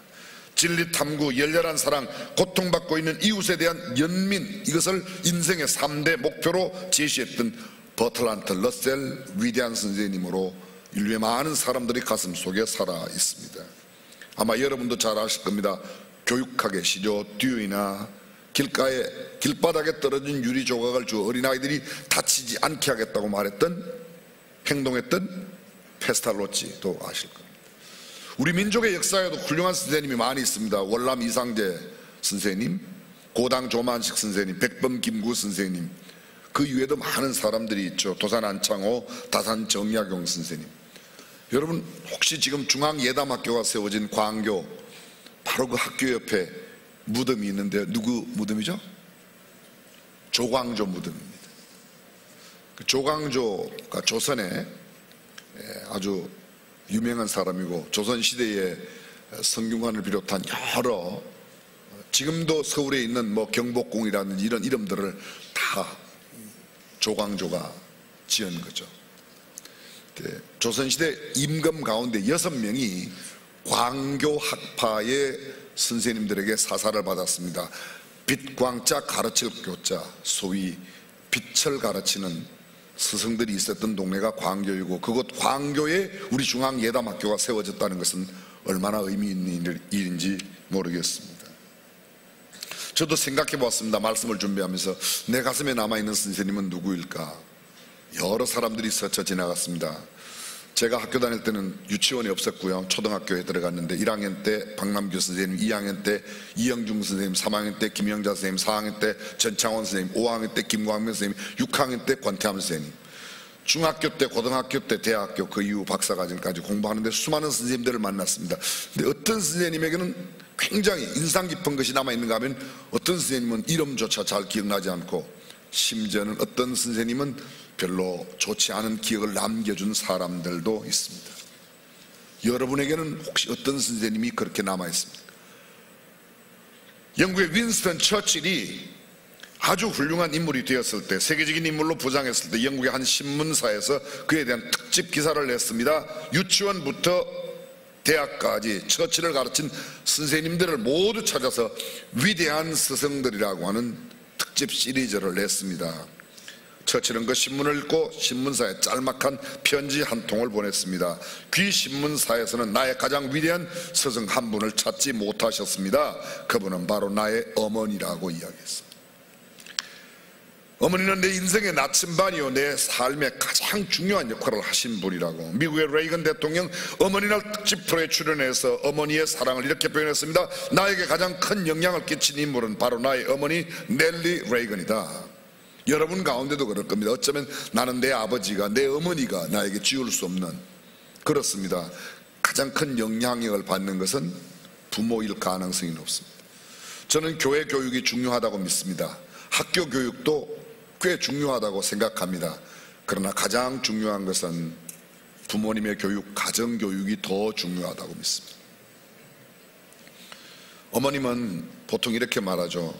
진리 탐구, 열렬한 사랑, 고통받고 있는 이웃에 대한 연민, 이것을 인생의 3대 목표로 제시했던 버틀란트 러셀 위대한 선생님으로 인류의 많은 사람들이 가슴 속에 살아 있습니다. 아마 여러분도 잘 아실 겁니다. 교육학의 시조 듀이나 길바닥에 떨어진 유리 조각을 주어 어린아이들이 다치지 않게 하겠다고 행동했던 페스탈로치도 아실 겁니다. 우리 민족의 역사에도 훌륭한 선생님이 많이 있습니다. 월남 이상재 선생님, 고당 조만식 선생님, 백범 김구 선생님, 그 이외에도 많은 사람들이 있죠. 도산 안창호, 다산 정약용 선생님. 여러분 혹시 지금 중앙예담학교가 세워진 광교 바로 그 학교 옆에 무덤이 있는데 누구 무덤이죠? 조광조 무덤입니다. 그 조광조가 조선에 아주 유명한 사람이고 조선시대에 성균관을 비롯한 여러 지금도 서울에 있는 뭐 경복궁이라든지 이런 이름들을 다 조광조가 지은 거죠. 조선시대 임금 가운데 6명이 광교 학파의 선생님들에게 사사를 받았습니다. 빛광자 가르칠 교자, 소위 빛을 가르치는 스승들이 있었던 동네가 광교이고 그곳 광교에 우리 중앙예담학교가 세워졌다는 것은 얼마나 의미 있는 일인지 모르겠습니다. 저도 생각해 보았습니다. 말씀을 준비하면서 내 가슴에 남아있는 선생님은 누구일까? 여러 사람들이 스쳐 지나갔습니다. 제가 학교 다닐 때는 유치원이 없었고요. 초등학교에 들어갔는데 1학년 때 박남규 선생님, 2학년 때 이영중 선생님, 3학년 때 김영자 선생님, 4학년 때 전창원 선생님, 5학년 때 김광명 선생님, 6학년 때 권태함 선생님. 중학교 때, 고등학교 때, 대학교, 그 이후 박사과정까지 공부하는데 수많은 선생님들을 만났습니다. 근데 어떤 선생님에게는 굉장히 인상 깊은 것이 남아있는가 하면 어떤 선생님은 이름조차 잘 기억나지 않고 심지어는 어떤 선생님은 별로 좋지 않은 기억을 남겨준 사람들도 있습니다. 여러분에게는 혹시 어떤 선생님이 그렇게 남아있습니까? 영국의 윈스턴 처칠이 아주 훌륭한 인물이 되었을 때, 세계적인 인물로 부상했을 때 영국의 한 신문사에서 그에 대한 특집 기사를 냈습니다. 유치원부터 대학까지 처칠을 가르친 선생님들을 모두 찾아서 위대한 스승들이라고 하는 특집 시리즈를 냈습니다. 처칠은 그 신문을 읽고 신문사에 짤막한 편지 한 통을 보냈습니다. 귀 신문사에서는 나의 가장 위대한 스승 한 분을 찾지 못하셨습니다. 그분은 바로 나의 어머니라고 이야기했습니다. 어머니는 내 인생의 나침반이요, 내 삶의 가장 중요한 역할을 하신 분이라고. 미국의 레이건 대통령 어머니날 특집 프로에 출연해서 어머니의 사랑을 이렇게 표현했습니다. 나에게 가장 큰 영향을 끼친 인물은 바로 나의 어머니 넬리 레이건이다. 여러분 가운데도 그럴 겁니다. 어쩌면 나는 내 아버지가, 내 어머니가 나에게 지울 수 없는, 그렇습니다. 가장 큰 영향력을 받는 것은 부모일 가능성이 높습니다. 저는 교회 교육이 중요하다고 믿습니다. 학교 교육도 꽤 중요하다고 생각합니다. 그러나 가장 중요한 것은 부모님의 교육, 가정 교육이 더 중요하다고 믿습니다. 어머님은 보통 이렇게 말하죠.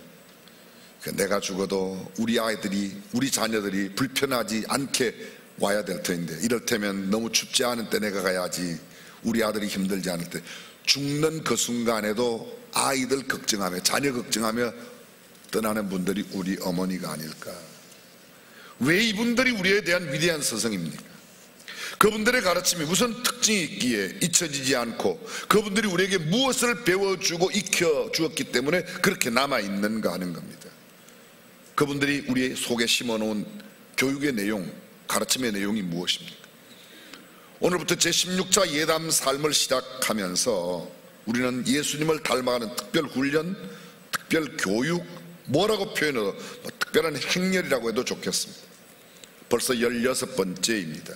내가 죽어도 우리 아이들이, 우리 자녀들이 불편하지 않게 와야 될 터인데, 이럴테면 너무 춥지 않은 때 내가 가야지, 우리 아들이 힘들지 않을 때. 죽는 그 순간에도 아이들 걱정하며, 자녀 걱정하며 떠나는 분들이 우리 어머니가 아닐까. 왜 이분들이 우리에 대한 위대한 스승입니까? 그분들의 가르침이 무슨 특징이 있기에 잊혀지지 않고 그분들이 우리에게 무엇을 배워주고 익혀주었기 때문에 그렇게 남아있는가 하는 겁니다. 그분들이 우리 속에 심어놓은 교육의 내용, 가르침의 내용이 무엇입니까? 오늘부터 제16차 예담 삶을 시작하면서 우리는 예수님을 닮아가는 특별 훈련, 특별 교육, 뭐라고 표현해도 특별한 행렬이라고 해도 좋겠습니다. 벌써 16번째입니다.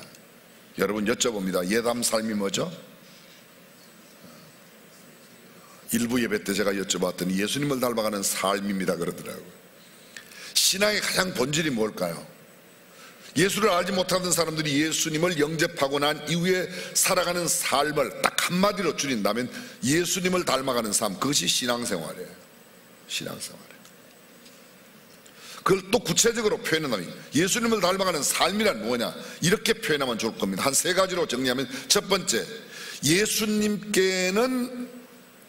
여러분 여쭤봅니다. 예담 삶이 뭐죠? 일부 예배 때 제가 여쭤봤더니 예수님을 닮아가는 삶입니다 그러더라고요. 신앙의 가장 본질이 뭘까요? 예수를 알지 못하던 사람들이 예수님을 영접하고 난 이후에 살아가는 삶을 딱 한마디로 줄인다면 예수님을 닮아가는 삶, 그것이 신앙생활이에요. 신앙생활. 그걸 또 구체적으로 표현한다면 예수님을 닮아가는 삶이란 뭐냐, 이렇게 표현하면 좋을 겁니다. 한 3가지로 정리하면, 첫 번째, 예수님께는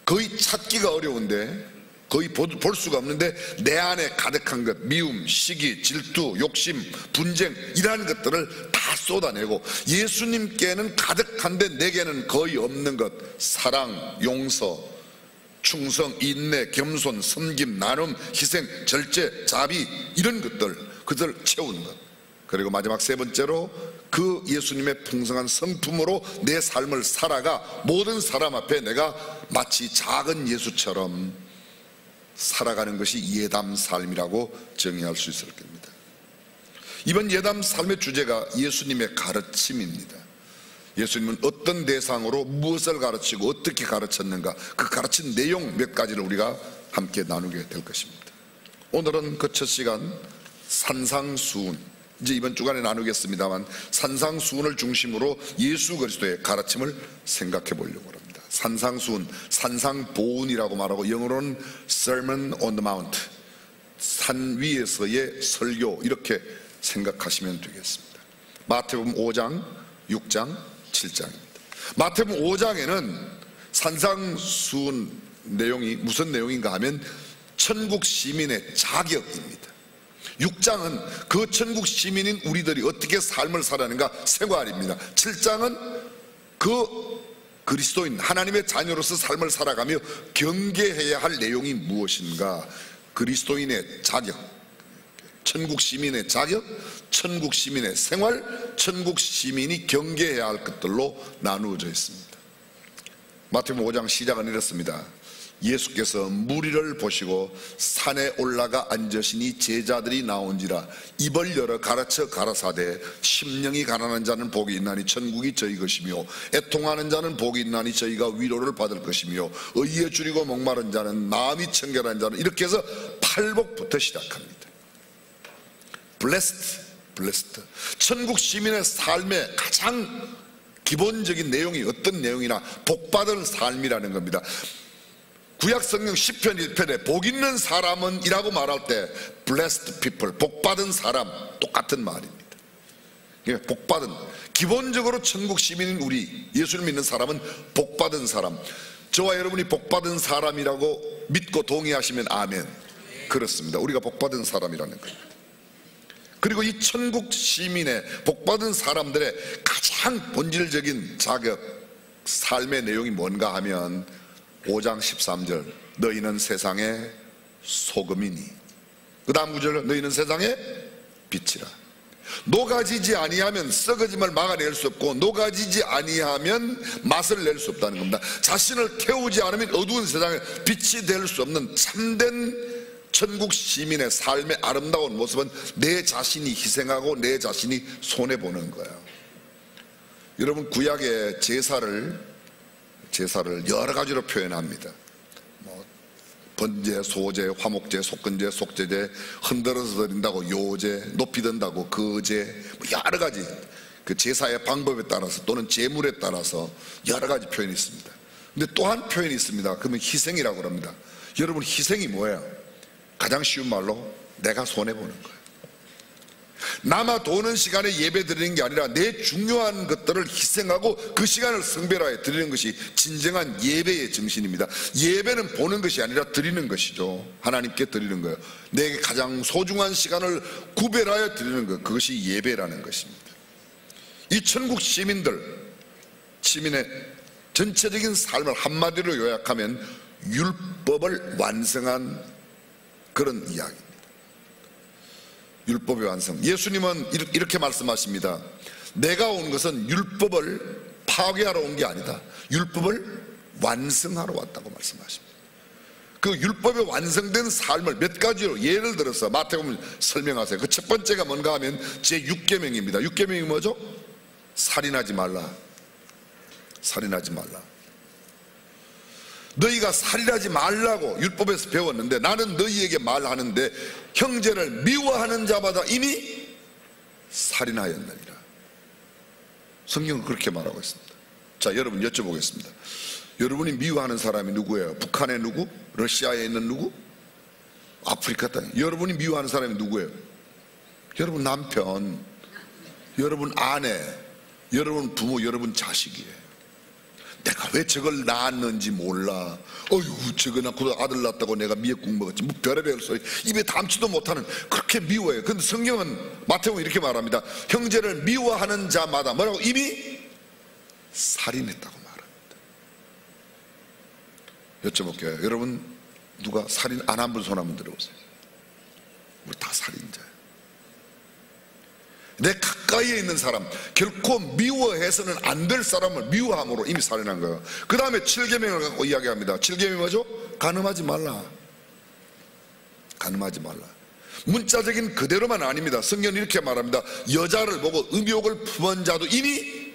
거의 찾기가 어려운데, 거의 볼 수가 없는데 내 안에 가득한 것, 미움, 시기, 질투, 욕심, 분쟁, 이러한 것들을 다 쏟아내고, 예수님께는 가득한데 내게는 거의 없는 것, 사랑, 용서, 충성, 인내, 겸손, 섬김, 나눔, 희생, 절제, 자비, 이런 그들 채우는 것. 그리고 마지막 3번째로 그 예수님의 풍성한 성품으로 내 삶을 살아가 모든 사람 앞에 내가 마치 작은 예수처럼 살아가는 것이 예담 삶이라고 정의할 수 있을 겁니다. 이번 예담 삶의 주제가 예수님의 가르침입니다. 예수님은 어떤 대상으로 무엇을 가르치고 어떻게 가르쳤는가, 그 가르친 내용 몇 가지를 우리가 함께 나누게 될 것입니다. 오늘은 그 첫 시간 산상수훈, 이제 이번 주간에 나누겠습니다만 산상수훈을 중심으로 예수 그리스도의 가르침을 생각해 보려고 합니다. 산상수훈, 산상보훈이라고 말하고 영어로는 Sermon on the Mount, 산 위에서의 설교, 이렇게 생각하시면 되겠습니다. 마태복음 5장, 6장, 7장입니다. 마태복음 5장에는 산상수훈 내용이 무슨 내용인가 하면 천국 시민의 자격입니다. 6장은 그 천국 시민인 우리들이 어떻게 삶을 살아가는가, 생활입니다. 7장은 그 그리스도인 하나님의 자녀로서 삶을 살아가며 경계해야 할 내용이 무엇인가, 그리스도인의 자격, 천국 시민의 자격, 천국 시민의 생활, 천국 시민이 경계해야 할 것들로 나누어져 있습니다. 마태복음 5장 시작은 이렇습니다. 예수께서 무리를 보시고 산에 올라가 앉으시니 제자들이 나온지라 입을 열어 가르쳐 가라사대 심령이 가난한 자는 복이 있나니 천국이 저희 것이며 애통하는 자는 복이 있나니 저희가 위로를 받을 것이며 의에 줄이고 목마른 자는 마음이 청결한 자는, 이렇게 해서 팔복부터 시작합니다. blessed. 천국 시민의 삶의 가장 기본적인 내용이 어떤 내용이나 복받은 삶이라는 겁니다. 구약 성경 시편 1편에 복 있는 사람은 이라고 말할 때 blessed people, 복받은 사람, 똑같은 말입니다. 복받은, 기본적으로 천국 시민인 우리 예수를 믿는 사람은 복받은 사람. 저와 여러분이 복받은 사람이라고 믿고 동의하시면 아멘. 그렇습니다. 우리가 복받은 사람이라는 거예요. 그리고 이 천국 시민의 복받은 사람들의 가장 본질적인 자격, 삶의 내용이 뭔가 하면 5장 13절, 너희는 세상의 소금이니, 그 다음 구절, 너희는 세상의 빛이라. 녹아지지 아니하면 썩어짐을 막아낼 수 없고, 녹아지지 아니하면 맛을 낼 수 없다는 겁니다. 자신을 태우지 않으면 어두운 세상에 빛이 될 수 없는 참된 천국 시민의 삶의 아름다운 모습은 내 자신이 희생하고 내 자신이 손해보는 거예요. 여러분, 구약의 제사를 여러 가지로 표현합니다. 번제, 소제, 화목제, 속건제, 속제제, 흔들어서 드린다고 요제, 높이 든다고 거제, 여러 가지 그 제사의 방법에 따라서 또는 제물에 따라서 여러 가지 표현이 있습니다. 근데 또 한 표현이 있습니다. 그러면 희생이라고 합니다. 여러분, 희생이 뭐예요? 가장 쉬운 말로 내가 손해보는 거예요. 남아 도는 시간에 예배 드리는 게 아니라 내 중요한 것들을 희생하고 그 시간을 성별하여 드리는 것이 진정한 예배의 정신입니다. 예배는 보는 것이 아니라 드리는 것이죠. 하나님께 드리는 거예요. 내게 가장 소중한 시간을 구별하여 드리는 것, 그것이 예배라는 것입니다. 이 천국 시민의 전체적인 삶을 한마디로 요약하면 율법을 완성한 그런 이야기입니다. 율법의 완성. 예수님은 이렇게 말씀하십니다. 내가 온 것은 율법을 파괴하러 온 게 아니다, 율법을 완성하러 왔다고 말씀하십니다. 그 율법의 완성된 삶을 몇 가지로 예를 들어서 마태복음 설명하세요. 그 첫 번째가 뭔가 하면 제6계명입니다. 6계명이 뭐죠? 살인하지 말라. 살인하지 말라. 너희가 살인하지 말라고 율법에서 배웠는데, 나는 너희에게 말하는데 형제를 미워하는 자마다 이미 살인하였느니라. 성경은 그렇게 말하고 있습니다. 자, 여러분 여쭤보겠습니다. 여러분이 미워하는 사람이 누구예요? 북한의 누구? 러시아에 있는 누구? 아프리카 땅에. 여러분이 미워하는 사람이 누구예요? 여러분 남편, 여러분 아내, 여러분 부모, 여러분 자식이에요. 내가 왜 저걸 낳았는지 몰라. 어휴, 저거 낳고 아들 낳았다고 내가 미역국 먹었지. 뭐 별의별 소리, 입에 담지도 못하는, 그렇게 미워해요. 근데 성경은 마태복음 이렇게 말합니다. 형제를 미워하는 자마다 뭐라고? 이미 살인했다고 말합니다. 여쭤볼게요. 여러분, 누가 살인 안 한 분 손 한번 들어보세요. 우리 다 살인자예요. 내 가까이에 있는 사람, 결코 미워해서는 안 될 사람을 미워함으로 이미 살인한 거예요. 그 다음에 7계명을 갖고 이야기합니다. 7계명이 뭐죠? 간음하지 말라. 간음하지 말라. 문자적인 그대로만 아닙니다. 성경은 이렇게 말합니다. 여자를 보고 음욕을 품은 자도 이미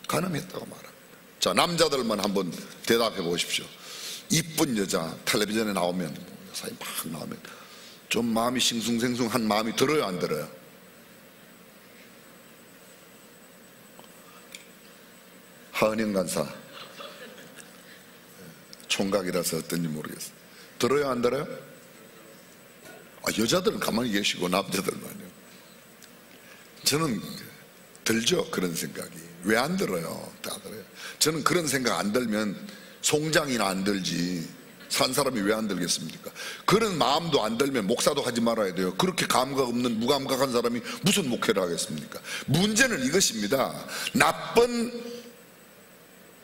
간음했다고 말합니다. 자, 남자들만 한번 대답해 보십시오. 이쁜 여자 텔레비전에 나오면, 사이 막 나오면 좀 마음이 싱숭생숭한 마음이 들어요, 안 들어요? 하은영 간사 총각이라서 어떤지 모르겠어요. 들어요, 안 들어요? 여자들은 가만히 계시고 남자들만요. 저는 들죠, 그런 생각이. 왜 안 들어요? 다 들어요. 저는 그런 생각 안 들면 송장이나 안 들지 산 사람이 왜 안 들겠습니까? 그런 마음도 안 들면 목사도 하지 말아야 돼요. 그렇게 감각 없는 무감각한 사람이 무슨 목회를 하겠습니까? 문제는 이것입니다. 나쁜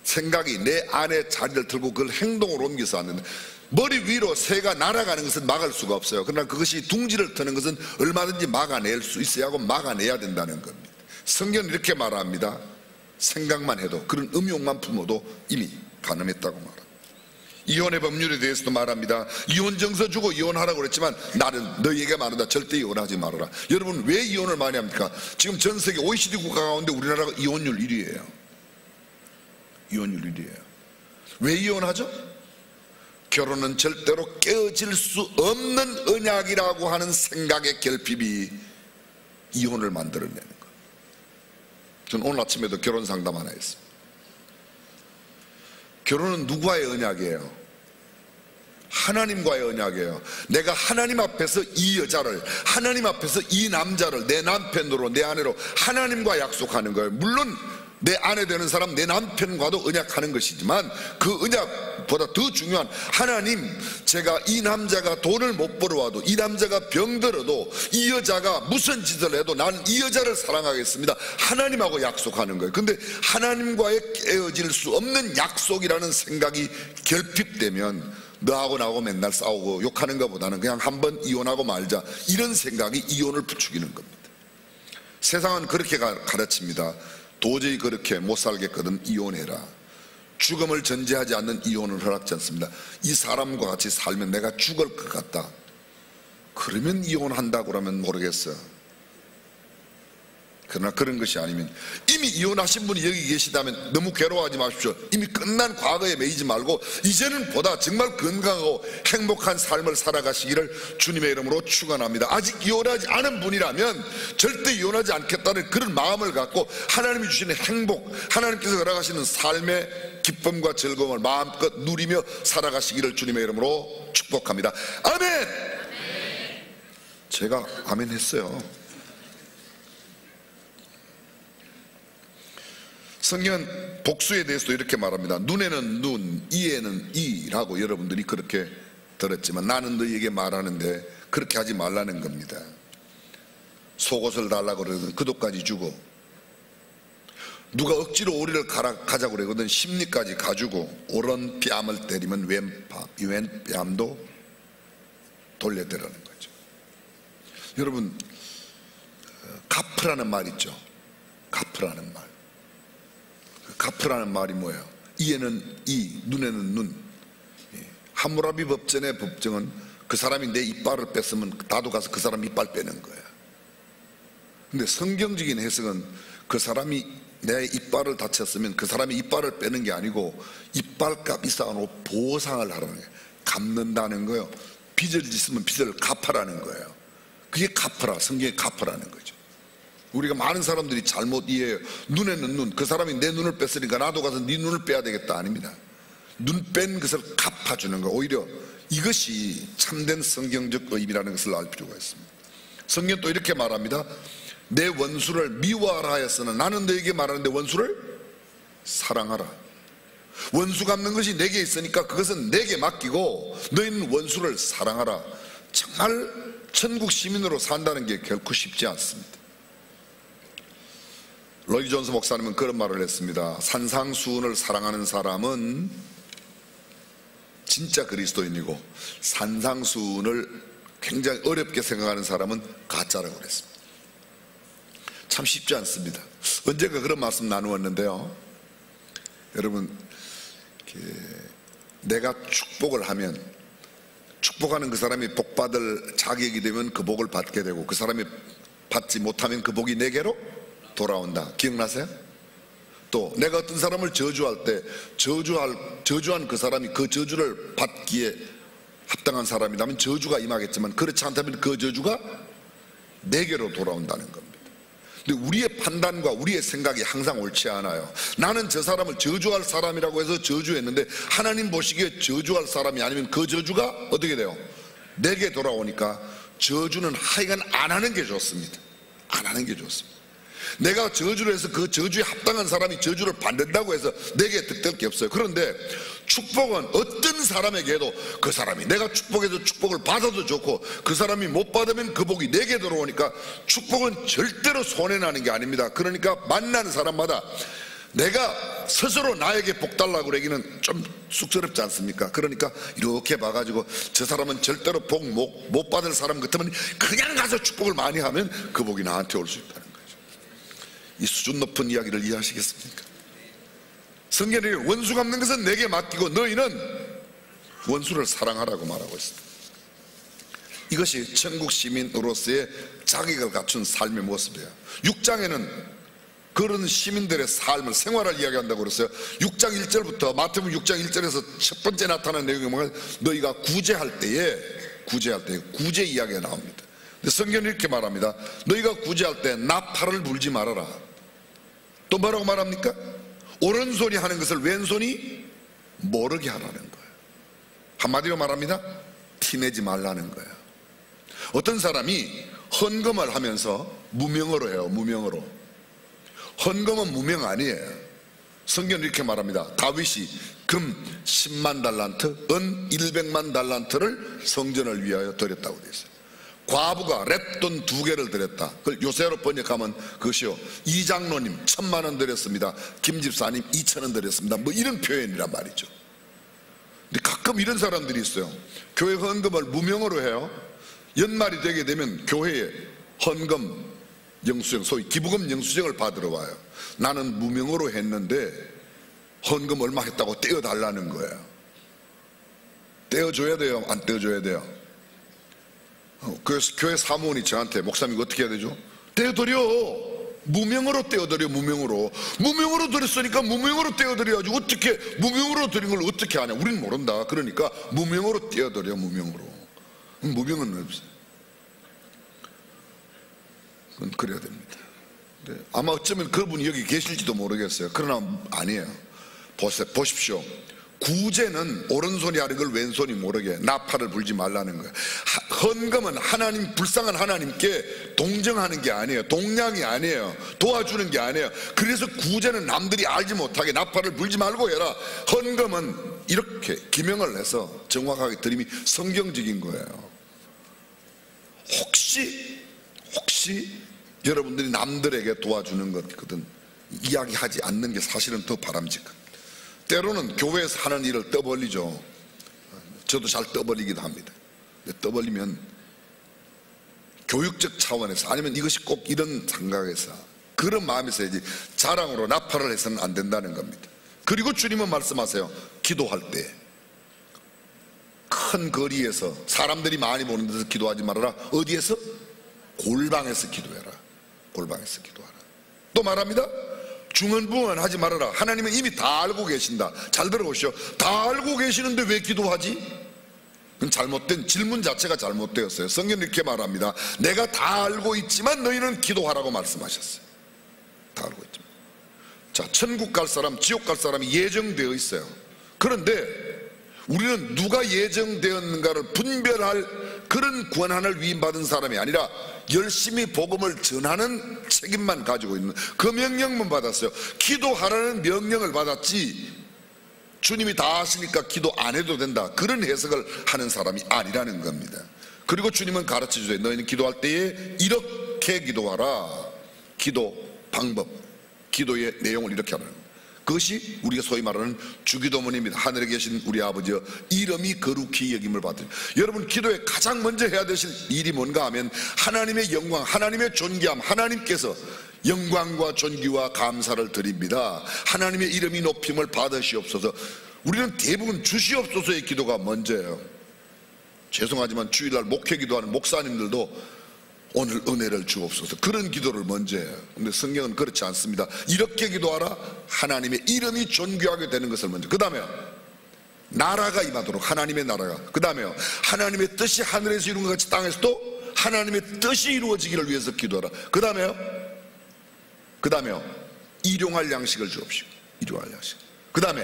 생각이 내 안에 자리를 들고 그걸 행동으로 옮겨서 하는데, 머리 위로 새가 날아가는 것은 막을 수가 없어요. 그러나 그것이 둥지를 트는 것은 얼마든지 막아낼 수 있어야 하고 막아내야 된다는 겁니다. 성경은 이렇게 말합니다. 생각만 해도, 그런 음욕만 품어도 이미 간음했다고 말합니다. 이혼의 법률에 대해서도 말합니다. 이혼 정서 주고 이혼하라고 그랬지만 나는 너희에게 말한다. 절대 이혼하지 말아라. 여러분, 왜 이혼을 많이 합니까? 지금 전 세계 OECD 국가 가운데 우리나라가 이혼율 1위예요. 이혼율 1위예요. 왜 이혼하죠? 결혼은 절대로 깨어질 수 없는 언약이라고 하는 생각의 결핍이 이혼을 만들어내는 거예요. 저는 오늘 아침에도 결혼 상담 하나 했습니다. 결혼은 누구와의 언약이에요? 하나님과의 언약이에요. 내가 하나님 앞에서 이 여자를, 하나님 앞에서 이 남자를 내 남편으로, 내 아내로 하나님과 약속하는 거예요. 물론 내 아내 되는 사람, 내 남편과도 언약하는 것이지만 그 언약보다 더 중요한, 하나님, 제가 이 남자가 돈을 못 벌어와도, 이 남자가 병들어도, 이 여자가 무슨 짓을 해도 나는 이 여자를 사랑하겠습니다, 하나님하고 약속하는 거예요. 근데 하나님과의 깨어질 수 없는 약속이라는 생각이 결핍되면 너하고 나하고 맨날 싸우고 욕하는 것보다는 그냥 한번 이혼하고 말자, 이런 생각이 이혼을 부추기는 겁니다. 세상은 그렇게 가르칩니다. 도저히 그렇게 못 살겠거든 이혼해라. 죽음을 전제하지 않는 이혼을 허락지 않습니다. 이 사람과 같이 살면 내가 죽을 것 같다, 그러면 이혼한다고 그러면 모르겠어. 그러나 그런 것이 아니면, 이미 이혼하신 분이 여기 계시다면 너무 괴로워하지 마십시오. 이미 끝난 과거에 매이지 말고 이제는 보다 정말 건강하고 행복한 삶을 살아가시기를 주님의 이름으로 축원합니다. 아직 이혼하지 않은 분이라면 절대 이혼하지 않겠다는 그런 마음을 갖고 하나님이 주시는 행복, 하나님께서 허락하시는 삶의 기쁨과 즐거움을 마음껏 누리며 살아가시기를 주님의 이름으로 축복합니다. 아멘! 제가 아멘 했어요. 성경은 복수에 대해서도 이렇게 말합니다. 눈에는 눈, 이에는 이라고 여러분들이 그렇게 들었지만 나는 너희에게 말하는데 그렇게 하지 말라는 겁니다. 속옷을 달라고 그러거든 그도까지 주고, 누가 억지로 오리를 가자고 그러거든 심리까지 가지고, 오른 뺨을 때리면 왼 뺨도 돌려대라는 거죠. 여러분, 갚으라는 말 있죠. 갚으라는 말. 갚으라는 말이 뭐예요? 이에는 이, 눈에는 눈. 함무라비 법전의 법정은 그 사람이 내 이빨을 뺐으면 나도 가서 그 사람 이빨 빼는 거야. 근데 성경적인 해석은 그 사람이 내 이빨을 다쳤으면 그 사람이 이빨을 빼는 게 아니고 이빨값 이상으로 보상을 하라는 거예요. 갚는다는 거예요. 빚을 짓으면 빚을 갚아라는 거예요. 그게 갚아라, 성경에 갚아라는 거죠. 우리가 많은 사람들이 잘못 이해해요. 눈에는 눈, 그 사람이 내 눈을 뺐으니까 나도 가서 네 눈을 빼야 되겠다. 아닙니다. 눈 뺀 것을 갚아주는 거, 오히려 이것이 참된 성경적 의미라는 것을 알 필요가 있습니다. 성경 또 이렇게 말합니다. 내 원수를 미워하라 하였으나 나는 너에게 말하는데 원수를 사랑하라. 원수 갚는 것이 내게 있으니까 그것은 내게 맡기고 너희는 원수를 사랑하라. 정말 천국 시민으로 산다는 게 결코 쉽지 않습니다. 로이 존스 목사님은 그런 말을 했습니다. 산상수훈을 사랑하는 사람은 진짜 그리스도인이고 산상수훈을 굉장히 어렵게 생각하는 사람은 가짜라고 그랬습니다. 참 쉽지 않습니다. 언젠가 그런 말씀 나누었는데요, 여러분, 내가 축복을 하면 축복하는 그 사람이 복받을 자격이 되면 그 복을 받게 되고, 그 사람이 받지 못하면 그 복이 내게로 돌아온다. 기억나세요? 또 내가 어떤 사람을 저주할 때 저주한 그 사람이 그 저주를 받기에 합당한 사람이라면 저주가 임하겠지만, 그렇지 않다면 그 저주가 내게로 돌아온다는 겁니다. 근데 우리의 판단과 우리의 생각이 항상 옳지 않아요. 나는 저 사람을 저주할 사람이라고 해서 저주했는데 하나님 보시기에 저주할 사람이 아니면 그 저주가 어떻게 돼요? 내게 돌아오니까 저주는 하여간 안 하는 게 좋습니다. 안 하는 게 좋습니다. 내가 저주를 해서 그 저주에 합당한 사람이 저주를 받는다고 해서 내게 득될 게 없어요. 그런데 축복은 어떤 사람에게도 그 사람이 내가 축복해서 축복을 받아도 좋고, 그 사람이 못 받으면 그 복이 내게 들어오니까 축복은 절대로 손해나는 게 아닙니다. 그러니까 만나는 사람마다 내가 스스로 나에게 복 달라고 그러기는 좀 쑥스럽지 않습니까? 그러니까 이렇게 봐가지고 저 사람은 절대로 복 못 받을 사람 같으면 그냥 가서 축복을 많이 하면 그 복이 나한테 올 수 있다는 거죠. 이 수준 높은 이야기를 이해하시겠습니까? 성경이 원수 갚는 것은 내게 맡기고 너희는 원수를 사랑하라고 말하고 있습니다. 이것이 천국 시민으로서의 자격을 갖춘 삶의 모습이에요. 6장에는 그런 시민들의 삶을, 생활을 이야기한다고 그랬어요. 6장 1절부터 마태복음 6장 1절에서 첫 번째 나타난 내용이 뭐냐면 너희가 구제할 때에 구제 이야기가 나옵니다. 근데 성경은 이렇게 말합니다. 너희가 구제할 때 나팔을 불지 말아라. 또 뭐라고 말합니까? 오른손이 하는 것을 왼손이 모르게 하라는 거예요. 한마디로 말합니다. 티내지 말라는 거예요. 어떤 사람이 헌금을 하면서 무명으로 해요. 무명으로. 헌금은 무명 아니에요. 성경은 이렇게 말합니다. 다윗이 금 10만 달란트, 은 100만 달란트를 성전을 위하여 드렸다고 되어 있어요. 과부가 랩돈 2개를 드렸다. 그걸 요새로 번역하면 그것이요, 이장로님 1000만 원 드렸습니다. 김 집사님 2000원 드렸습니다. 뭐 이런 표현이란 말이죠. 근데 가끔 이런 사람들이 있어요. 교회 헌금을 무명으로 해요. 연말이 되게 되면 교회에 헌금 영수증, 소위 기부금 영수증을 받으러 와요. 나는 무명으로 했는데 헌금 얼마 했다고 떼어달라는 거예요. 떼어줘야 돼요? 안 떼어줘야 돼요? 그래서 교회 사무원이 저한테, 목사님 이거 어떻게 해야 되죠? 떼어드려. 무명으로 떼어드려. 무명으로 드렸으니까 무명으로 떼어드려야지. 어떻게 무명으로 드린 걸 어떻게 하냐. 우리는 모른다. 그러니까 무명으로 떼어드려. 무명으로. 무명은 없어요. 그건 그래야 됩니다. 아마 어쩌면 그분이 여기 계실지도 모르겠어요. 그러나 아니에요. 보십시오. 구제는 오른손이 하는 걸 왼손이 모르게, 나팔을 불지 말라는 거예요. 헌금은 하나님, 불쌍한 하나님께 동정하는 게 아니에요. 동량이 아니에요. 도와주는 게 아니에요. 그래서 구제는 남들이 알지 못하게 나팔을 불지 말고 해라. 헌금은 이렇게 기명을 해서 정확하게 드림이 성경적인 거예요. 혹시 여러분들이 남들에게 도와주는 것거든 이야기하지 않는 게 사실은 더 바람직합니다. 때로는 교회에서 하는 일을 떠벌리죠. 저도 잘 떠벌리기도 합니다. 근데 떠벌리면 교육적 차원에서, 아니면 이것이 꼭 이런 생각에서, 그런 마음에서 이제 자랑으로 나팔을 해서는 안 된다는 겁니다. 그리고 주님은 말씀하세요. 기도할 때 큰 거리에서 사람들이 많이 보는 데서 기도하지 말아라. 어디에서? 골방에서 기도해라. 골방에서 기도하라. 또 말합니다. 중언부언하지 말아라. 하나님은 이미 다 알고 계신다. 잘 들어보시오. 다 알고 계시는데 왜 기도하지? 그건 잘못된 질문 자체가 잘못되었어요. 성경은 이렇게 말합니다. 내가 다 알고 있지만 너희는 기도하라고 말씀하셨어요. 다 알고 있지만. 자, 천국 갈 사람, 지옥 갈 사람이 예정되어 있어요. 그런데 우리는 누가 예정되었는가를 분별할 그런 권한을 위임받은 사람이 아니라 열심히 복음을 전하는 책임만 가지고 있는, 그 명령만 받았어요. 기도하라는 명령을 받았지 주님이 다 하시니까 기도 안 해도 된다, 그런 해석을 하는 사람이 아니라는 겁니다. 그리고 주님은 가르쳐주세요. 너희는 기도할 때에 이렇게 기도하라. 기도 방법, 기도의 내용을 이렇게 하라는 겁니다. 그것이 우리가 소위 말하는 주기도문입니다. 하늘에 계신 우리 아버지여, 이름이 거룩히 여김을 받으니. 여러분, 기도에 가장 먼저 해야 되실 일이 뭔가 하면 하나님의 영광, 하나님의 존귀함, 하나님께서 영광과 존귀와 감사를 드립니다. 하나님의 이름이 높임을 받으시옵소서. 우리는 대부분 주시옵소서의 기도가 먼저예요. 죄송하지만 주일날 목회 기도하는 목사님들도 오늘 은혜를 주옵소서, 그런 기도를 먼저 해요. 근데 성경은 그렇지 않습니다. 이렇게 기도하라. 하나님의 이름이 존귀하게 되는 것을 먼저. 그 다음에 나라가 임하도록, 하나님의 나라가. 그 다음에 하나님의 뜻이 하늘에서 이룬 것 같이 땅에서도 하나님의 뜻이 이루어지기를 위해서 기도하라. 그 다음에요 일용할 양식을 주옵시고. 일용할 양식. 그 다음에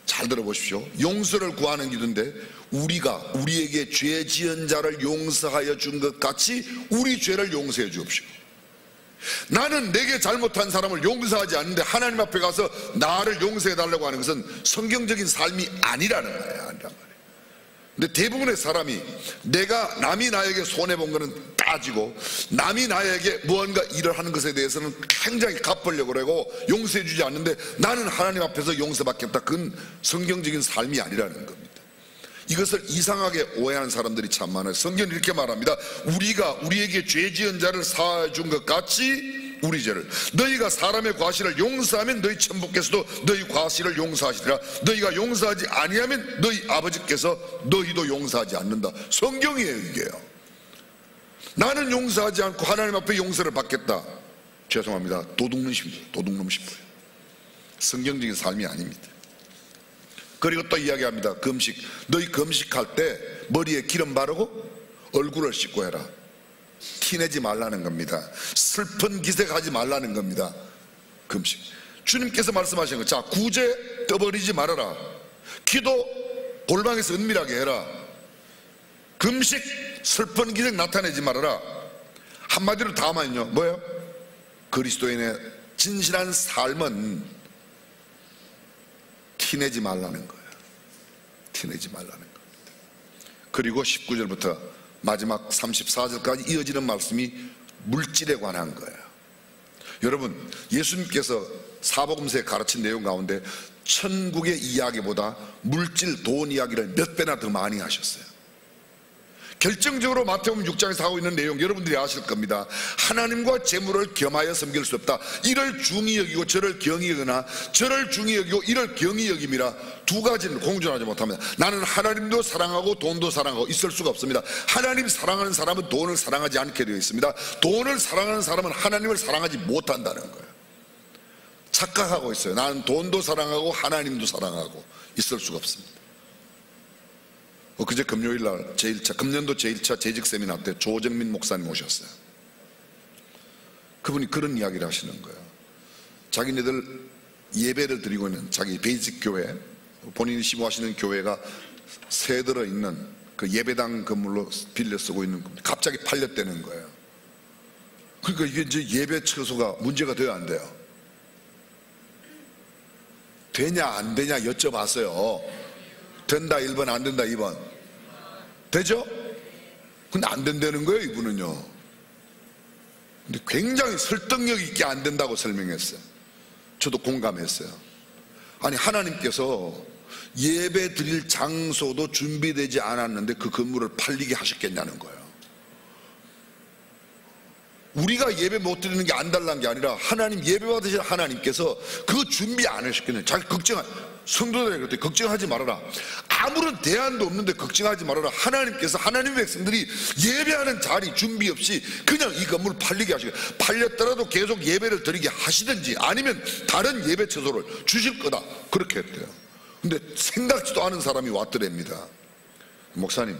잘 들어보십시오. 용서를 구하는 기도인데, 우리가 우리에게 죄 지은 자를 용서하여 준 것 같이 우리 죄를 용서해 주옵시오. 나는 내게 잘못한 사람을 용서하지 않는데 하나님 앞에 가서 나를 용서해 달라고 하는 것은 성경적인 삶이 아니라는 거예요. 근데 대부분의 사람이 내가 남이 나에게 손해본 거는 따지고, 남이 나에게 무언가 일을 하는 것에 대해서는 굉장히 갚으려고 그러고 용서해 주지 않는데 나는 하나님 앞에서 용서받겠다. 그건 성경적인 삶이 아니라는 겁니다. 이것을 이상하게 오해하는 사람들이 참 많아요. 성경은 이렇게 말합니다. 우리가 우리에게 죄 지은 자를 사하여 준 것 같이 우리 죄를, 너희가 사람의 과실을 용서하면 너희 천부께서도 너희 과실을 용서하시리라. 너희가 용서하지 아니하면 너희 아버지께서 너희도 용서하지 않는다. 성경이에요. 이게요. 나는 용서하지 않고 하나님 앞에 용서를 받겠다. 죄송합니다. 도둑놈 싶어요. 성경적인 삶이 아닙니다. 그리고 또 이야기합니다. 금식. 너희 금식할 때 머리에 기름 바르고 얼굴을 씻고 해라. 티내지 말라는 겁니다. 슬픈 기색하지 말라는 겁니다. 금식. 주님께서 말씀하신 거, 자, 구제 떠버리지 말아라. 기도 골방에서 은밀하게 해라. 금식 슬픈 기색 나타내지 말아라. 한마디로 다 하면요, 뭐예요? 그리스도인의 진실한 삶은 티내지 말라는 거예요. 티내지 말라는 겁니다. 그리고 19절부터 마지막 34절까지 이어지는 말씀이 물질에 관한 거예요. 여러분, 예수님께서 사복음서에 가르친 내용 가운데 천국의 이야기보다 물질, 돈 이야기를 몇 배나 더 많이 하셨어요. 결정적으로 마태복음 6장에서 하고 있는 내용 여러분들이 아실 겁니다. 하나님과 재물을 겸하여 섬길 수 없다. 이를 중히 여기고 저를 경히 여기나 저를 중히 여기고 이를 경히 여김이라. 두 가지는 공존하지 못합니다. 나는 하나님도 사랑하고 돈도 사랑하고 있을 수가 없습니다. 하나님 사랑하는 사람은 돈을 사랑하지 않게 되어 있습니다. 돈을 사랑하는 사람은 하나님을 사랑하지 못한다는 거예요. 착각하고 있어요. 나는 돈도 사랑하고 하나님도 사랑하고 있을 수가 없습니다. 그제 금요일날 금년도 제1차 재직 세미나 때 조정민 목사님 오셨어요. 그분이 그런 이야기를 하시는 거예요. 자기네들 예배를 드리고 있는 자기 베이직 교회, 본인이 심호하시는 교회가 새 들어 있는 그 예배당 건물로 빌려 쓰고 있는 겁니다. 갑자기 팔렸다는 거예요. 그러니까 이게 이제 예배 처소가 문제가 돼야 안 돼요. 되냐 안 되냐 여쭤봤어요. 된다 1번, 안 된다 2번. 되죠? 근데 안 된다는 거예요, 이분은요. 근데 굉장히 설득력 있게 안 된다고 설명했어요. 저도 공감했어요. 아니, 하나님께서 예배 드릴 장소도 준비되지 않았는데 그 건물을 팔리게 하셨겠냐는 거예요. 우리가 예배 못 드리는 게 안 달라는 게 아니라 하나님 예배 받으실 하나님께서 그 준비 안 하셨겠네요. 자기 성도들에게 그때 걱정하지 말아라. 아무런 대안도 없는데 걱정하지 말아라. 하나님께서 하나님의 백성들이 예배하는 자리 준비 없이 그냥 이 건물을 팔리게 하시고, 팔렸더라도 계속 예배를 드리게 하시든지 아니면 다른 예배 처소를 주실 거다, 그렇게 했대요. 근데 생각지도 않은 사람이 왔더랍니다. 목사님,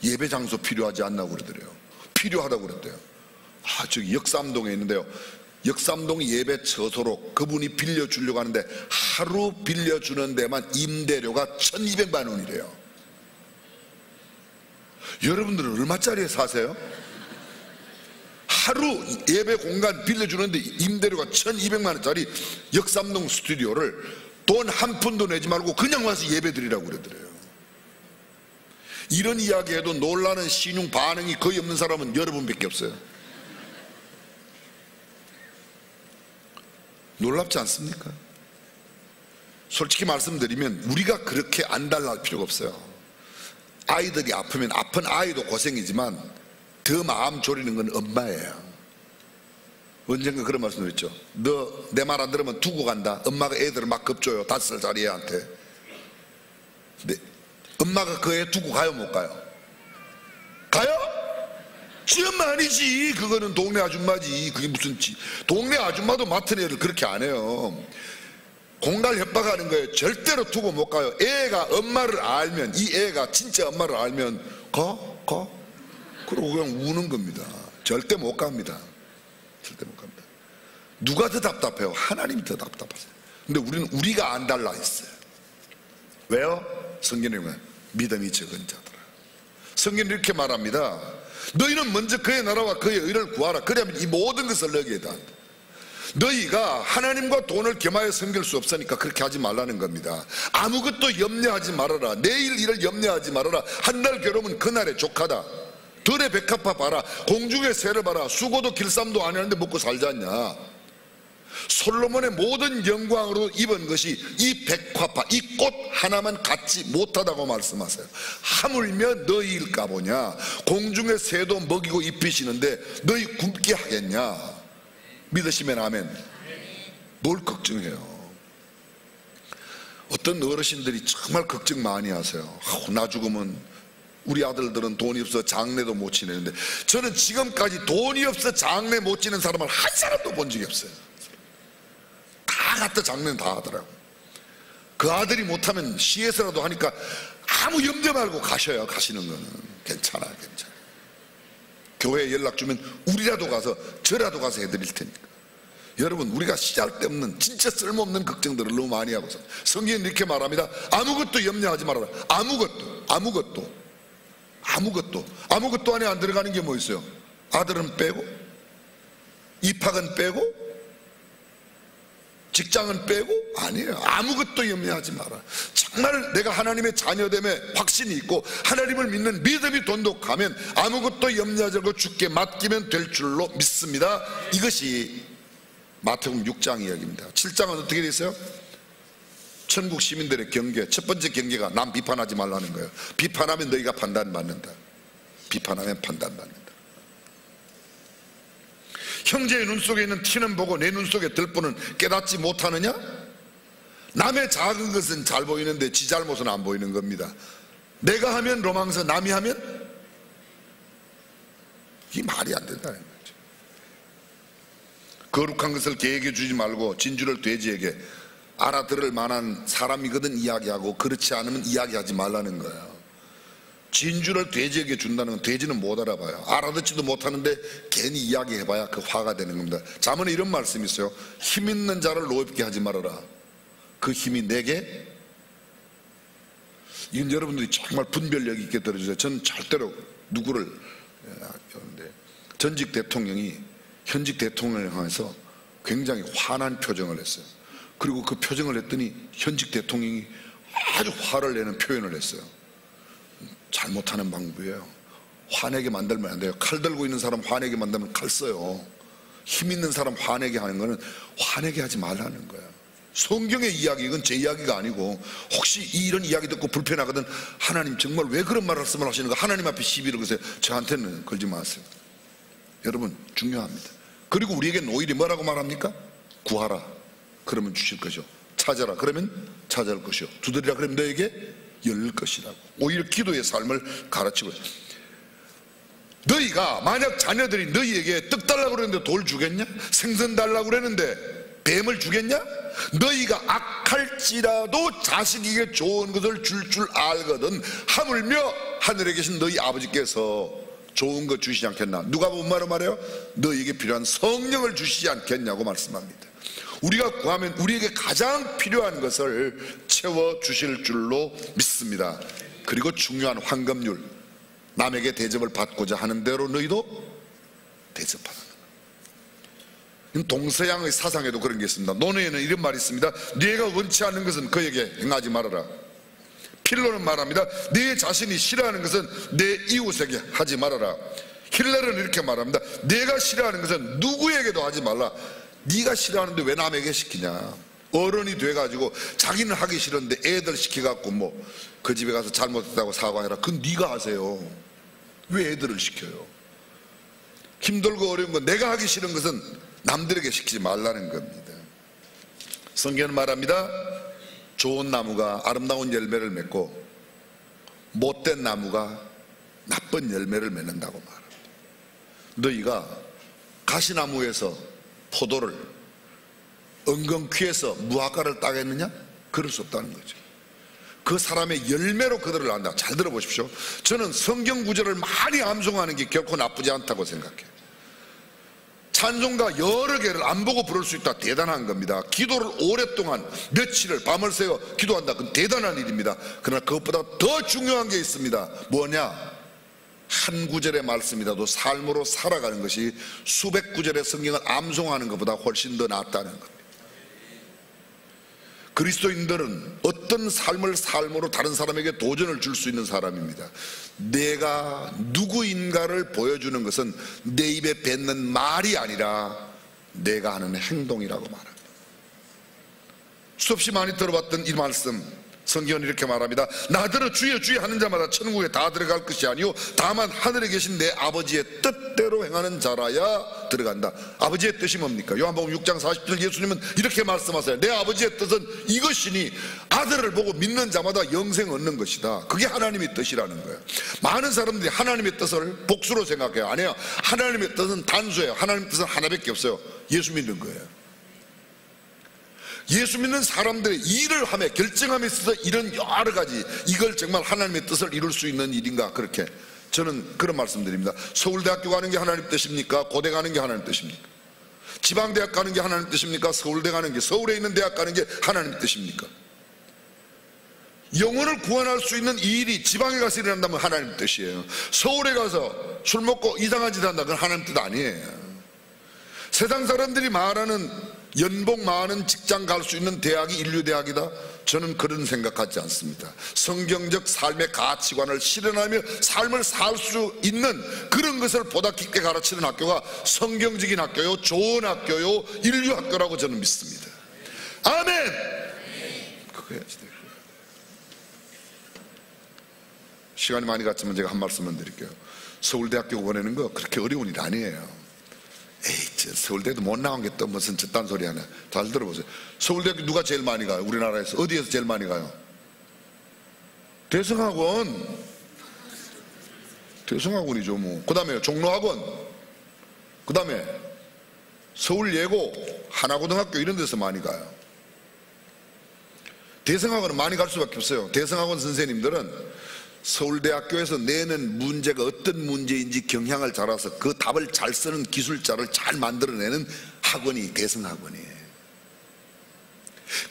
예배 장소 필요하지 않나고 그러더래요. 필요하다고 그랬대요. 저기 역삼동에 있는데요, 역삼동 예배 처소로 그분이 빌려주려고 하는데 하루 빌려주는 데만 임대료가 1,200만 원이래요. 여러분들은 얼마짜리에 사세요? 하루 예배 공간 빌려주는데 임대료가 1,200만 원짜리 역삼동 스튜디오를 돈 한 푼도 내지 말고 그냥 와서 예배 드리라고 그러더래요. 이런 이야기해도 놀라는 신용 반응이 거의 없는 사람은 여러분밖에 없어요. 놀랍지 않습니까? 솔직히 말씀드리면 우리가 그렇게 안달날 필요가 없어요. 아이들이 아프면 아픈 아이도 고생이지만 더 마음 졸이는 건 엄마예요. 언젠가 그런 말씀 드렸죠. 너 내 말 안 들으면 두고 간다. 엄마가 애들을 막 겁줘요. 5살짜리 애한테. 근데 엄마가 그 애 두고 가요, 못 가요? 가요? 지 엄마 아니지. 그거는 동네 아줌마지. 그게 무슨 동네 아줌마도 맡은 애를 그렇게 안 해요. 공갈 협박하는 거예요. 절대로 두고 못 가요. 애가 엄마를 알면, 이 애가 진짜 엄마를 알면 가? 그러고 그냥 우는 겁니다. 절대 못 갑니다. 절대 못 갑니다. 누가 더 답답해요? 하나님이 더 답답하세요. 근데 우리가 안 달라 있어요. 왜요? 성경에 보면 믿음이 적은 자들아. 성경은 이렇게 말합니다. 너희는 먼저 그의 나라와 그의 의를 구하라. 그러면 이 모든 것을 너희에게 다. 너희가 하나님과 돈을 겸하여 섬길 수 없으니까 그렇게 하지 말라는 겁니다. 아무것도 염려하지 말아라. 내일 일을 염려하지 말아라. 한 날 괴로움은 그날의 족하다. 들의 백합화 봐라. 공중의 새를 봐라. 수고도 길쌈도 안 하는데 먹고 살지 않냐. 솔로몬의 모든 영광으로 입은 것이 이 백화파, 이 꽃 하나만 갖지 못하다고 말씀하세요. 하물며 너희일까 보냐. 공중의 새도 먹이고 입히시는데 너희 굶게 하겠냐. 믿으시면 아멘. 뭘 걱정해요? 어떤 어르신들이 정말 걱정 많이 하세요. 나 죽으면 우리 아들들은 돈이 없어 장례도 못 지내는데, 저는 지금까지 돈이 없어 장례 못 지내는 사람을 한 사람도 본 적이 없어요. 다 갖다 장례는 다 하더라고. 그 아들이 못하면 시에서라도 하니까 아무 염려 말고 가셔요. 가시는 거는 괜찮아요. 교회에 연락 주면 우리라도 가서 저라도 가서 해드릴 테니까. 여러분, 우리가 쓰잘데없는 진짜 쓸모없는 걱정들을 너무 많이 하고서 성경은 이렇게 말합니다. 아무것도 염려하지 말아라. 아무것도 안에 안 들어가는 게 뭐 있어요? 아들은 빼고, 입학은 빼고, 직장은 빼고? 아니에요. 아무것도 염려하지 마라. 정말 내가 하나님의 자녀됨에 확신이 있고 하나님을 믿는 믿음이 돈독하면 아무것도 염려하지 말고 주께 맡기면 될 줄로 믿습니다. 이것이 마태복음 6장 이야기입니다. 7장은 어떻게 돼 있어요? 천국 시민들의 경계, 첫 번째 경계가 남 비판하지 말라는 거예요. 비판하면 너희가 판단받는다. 비판하면 판단받는다. 형제의 눈 속에 있는 티는 보고 내 눈 속에 들보는 깨닫지 못하느냐? 남의 작은 것은 잘 보이는데 지 잘못은 안 보이는 겁니다. 내가 하면 로망서, 남이 하면 이 말이 안 된다는 거죠. 거룩한 것을 개에게 주지 말고 진주를 돼지에게, 알아들을 만한 사람이거든 이야기하고 그렇지 않으면 이야기하지 말라는 거예요. 진주를 돼지에게 준다는 건 돼지는 못 알아봐요. 알아듣지도 못하는데 괜히 이야기해봐야 그 화가 되는 겁니다. 잠언에 이런 말씀이 있어요. 힘 있는 자를 노엽게 하지 말아라. 그 힘이 내게. 이건 여러분들이 정말 분별력 있게 들어주세요. 저는 절대로 누구를, 전직 대통령이 현직 대통령을 향해서 굉장히 화난 표정을 했어요. 그리고 그 표정을 했더니 현직 대통령이 아주 화를 내는 표현을 했어요. 잘못하는 방법이에요. 화내게 만들면 안 돼요. 칼 들고 있는 사람 화내게 만들면 칼 써요. 힘 있는 사람 화내게 하는 거는 화내게 하지 말라는 거예요. 성경의 이야기, 이건 제 이야기가 아니고, 혹시 이런 이야기 듣고 불편하거든, 하나님 정말 왜 그런 말씀을 하시는가, 하나님 앞에 시비를 거세요. 저한테는 걸지 마세요. 여러분, 중요합니다. 그리고 우리에게 오히려 뭐라고 말합니까? 구하라, 그러면 주실 것이요. 찾아라, 그러면 찾아올 것이요. 두드리라, 그러면 너에게 열릴 것이라고. 오히려 기도의 삶을 가르치고 있어요. 너희가 만약 자녀들이 너희에게 떡 달라고 그랬는데 돌 주겠냐? 생선 달라고 그랬는데 뱀을 주겠냐? 너희가 악할지라도 자식에게 좋은 것을 줄 알거든 하물며 하늘에 계신 너희 아버지께서 좋은 것 주시지 않겠나? 누가 뭔 말을 말해요? 너희에게 필요한 성령을 주시지 않겠냐고 말씀합니다. 우리가 구하면 우리에게 가장 필요한 것을 채워주실 줄로 믿습니다. 그리고 중요한 황금률, 남에게 대접을 받고자 하는 대로 너희도 대접하라. 동서양의 사상에도 그런 게 있습니다. 논어에는 이런 말이 있습니다. 네가 원치 않는 것은 그에게 행하지 말아라. 필로는 말합니다. 네 자신이 싫어하는 것은 내 이웃에게 하지 말아라. 힐러는 이렇게 말합니다. 내가 싫어하는 것은 누구에게도 하지 말라. 네가 싫어하는데 왜 남에게 시키냐. 어른이 돼가지고 자기는 하기 싫은데 애들 시켜갖고 뭐 그 집에 가서 잘못했다고 사과해라. 그건 네가 하세요. 왜 애들을 시켜요? 힘들고 어려운 건, 내가 하기 싫은 것은 남들에게 시키지 말라는 겁니다. 성경은 말합니다. 좋은 나무가 아름다운 열매를 맺고 못된 나무가 나쁜 열매를 맺는다고 말합니다. 너희가 가시나무에서 포도를, 엉겅퀴에서 무화과를 따겠느냐? 그럴 수 없다는 거죠. 그 사람의 열매로 그들을 안다. 잘 들어보십시오. 저는 성경 구절을 많이 암송하는 게 결코 나쁘지 않다고 생각해요. 찬송가 여러 개를 안 보고 부를 수 있다. 대단한 겁니다. 기도를 오랫동안 며칠을 밤을 새워 기도한다. 그건 대단한 일입니다. 그러나 그것보다 더 중요한 게 있습니다. 뭐냐? 한 구절의 말씀이라도 삶으로 살아가는 것이 수백 구절의 성경을 암송하는 것보다 훨씬 더 낫다는 겁니다. 그리스도인들은 어떤 삶으로 다른 사람에게 도전을 줄 수 있는 사람입니다. 내가 누구인가를 보여주는 것은 내 입에 뱉는 말이 아니라 내가 하는 행동이라고 말합니다. 수없이 많이 들어봤던 이 말씀, 성경은 이렇게 말합니다. 나더러 주여 주여 하는 자마다 천국에 다 들어갈 것이 아니요 다만 하늘에 계신 내 아버지의 뜻대로 행하는 자라야 들어간다. 아버지의 뜻이 뭡니까? 요한복음 6장 40절 예수님은 이렇게 말씀하세요. 내 아버지의 뜻은 이것이니 아들을 보고 믿는 자마다 영생 얻는 것이다. 그게 하나님의 뜻이라는 거예요. 많은 사람들이 하나님의 뜻을 복수로 생각해요. 아니에요. 하나님의 뜻은 단수예요. 하나님의 뜻은 하나밖에 없어요. 예수 믿는 거예요. 예수 믿는 사람들의 일을 하며 결정함에 있어서 이런 여러 가지, 이걸 정말 하나님의 뜻을 이룰 수 있는 일인가, 그렇게 저는 그런 말씀드립니다. 서울대학교 가는 게 하나님 뜻입니까? 고대 가는 게 하나님 뜻입니까? 지방대학 가는 게 하나님 뜻입니까? 서울대 가는 게, 서울에 있는 대학 가는 게 하나님 뜻입니까? 영혼을 구원할 수 있는 이 일이 지방에 가서 일어난다면 하나님 뜻이에요. 서울에 가서 술 먹고 이상한 짓 한다, 그건 하나님 뜻 아니에요. 세상 사람들이 말하는 연봉 많은 직장 갈 수 있는 대학이 인류대학이다? 저는 그런 생각하지 않습니다. 성경적 삶의 가치관을 실현하며 삶을 살 수 있는 그런 것을 보다 깊게 가르치는 학교가 성경적인 학교요, 좋은 학교요, 인류학교라고 저는 믿습니다. 아멘! 그거 해야지 돼요. 시간이 많이 갔지만 제가 한 말씀만 드릴게요. 서울대학교 보내는 거 그렇게 어려운 일 아니에요. 에이, 서울대도 못 나온 게 또 무슨 저딴 소리 하나. 잘 들어보세요. 서울대학교 누가 제일 많이 가요? 우리나라에서 어디에서 제일 많이 가요? 대성학원. 대성학원이죠 뭐. 그 다음에 종로학원, 그 다음에 서울예고, 하나고등학교 이런 데서 많이 가요. 대성학원은 많이 갈 수밖에 없어요. 대성학원 선생님들은 서울대학교에서 내는 문제가 어떤 문제인지 경향을 잘 알아서 그 답을 잘 쓰는 기술자를 잘 만들어내는 학원이 대성학원이에요.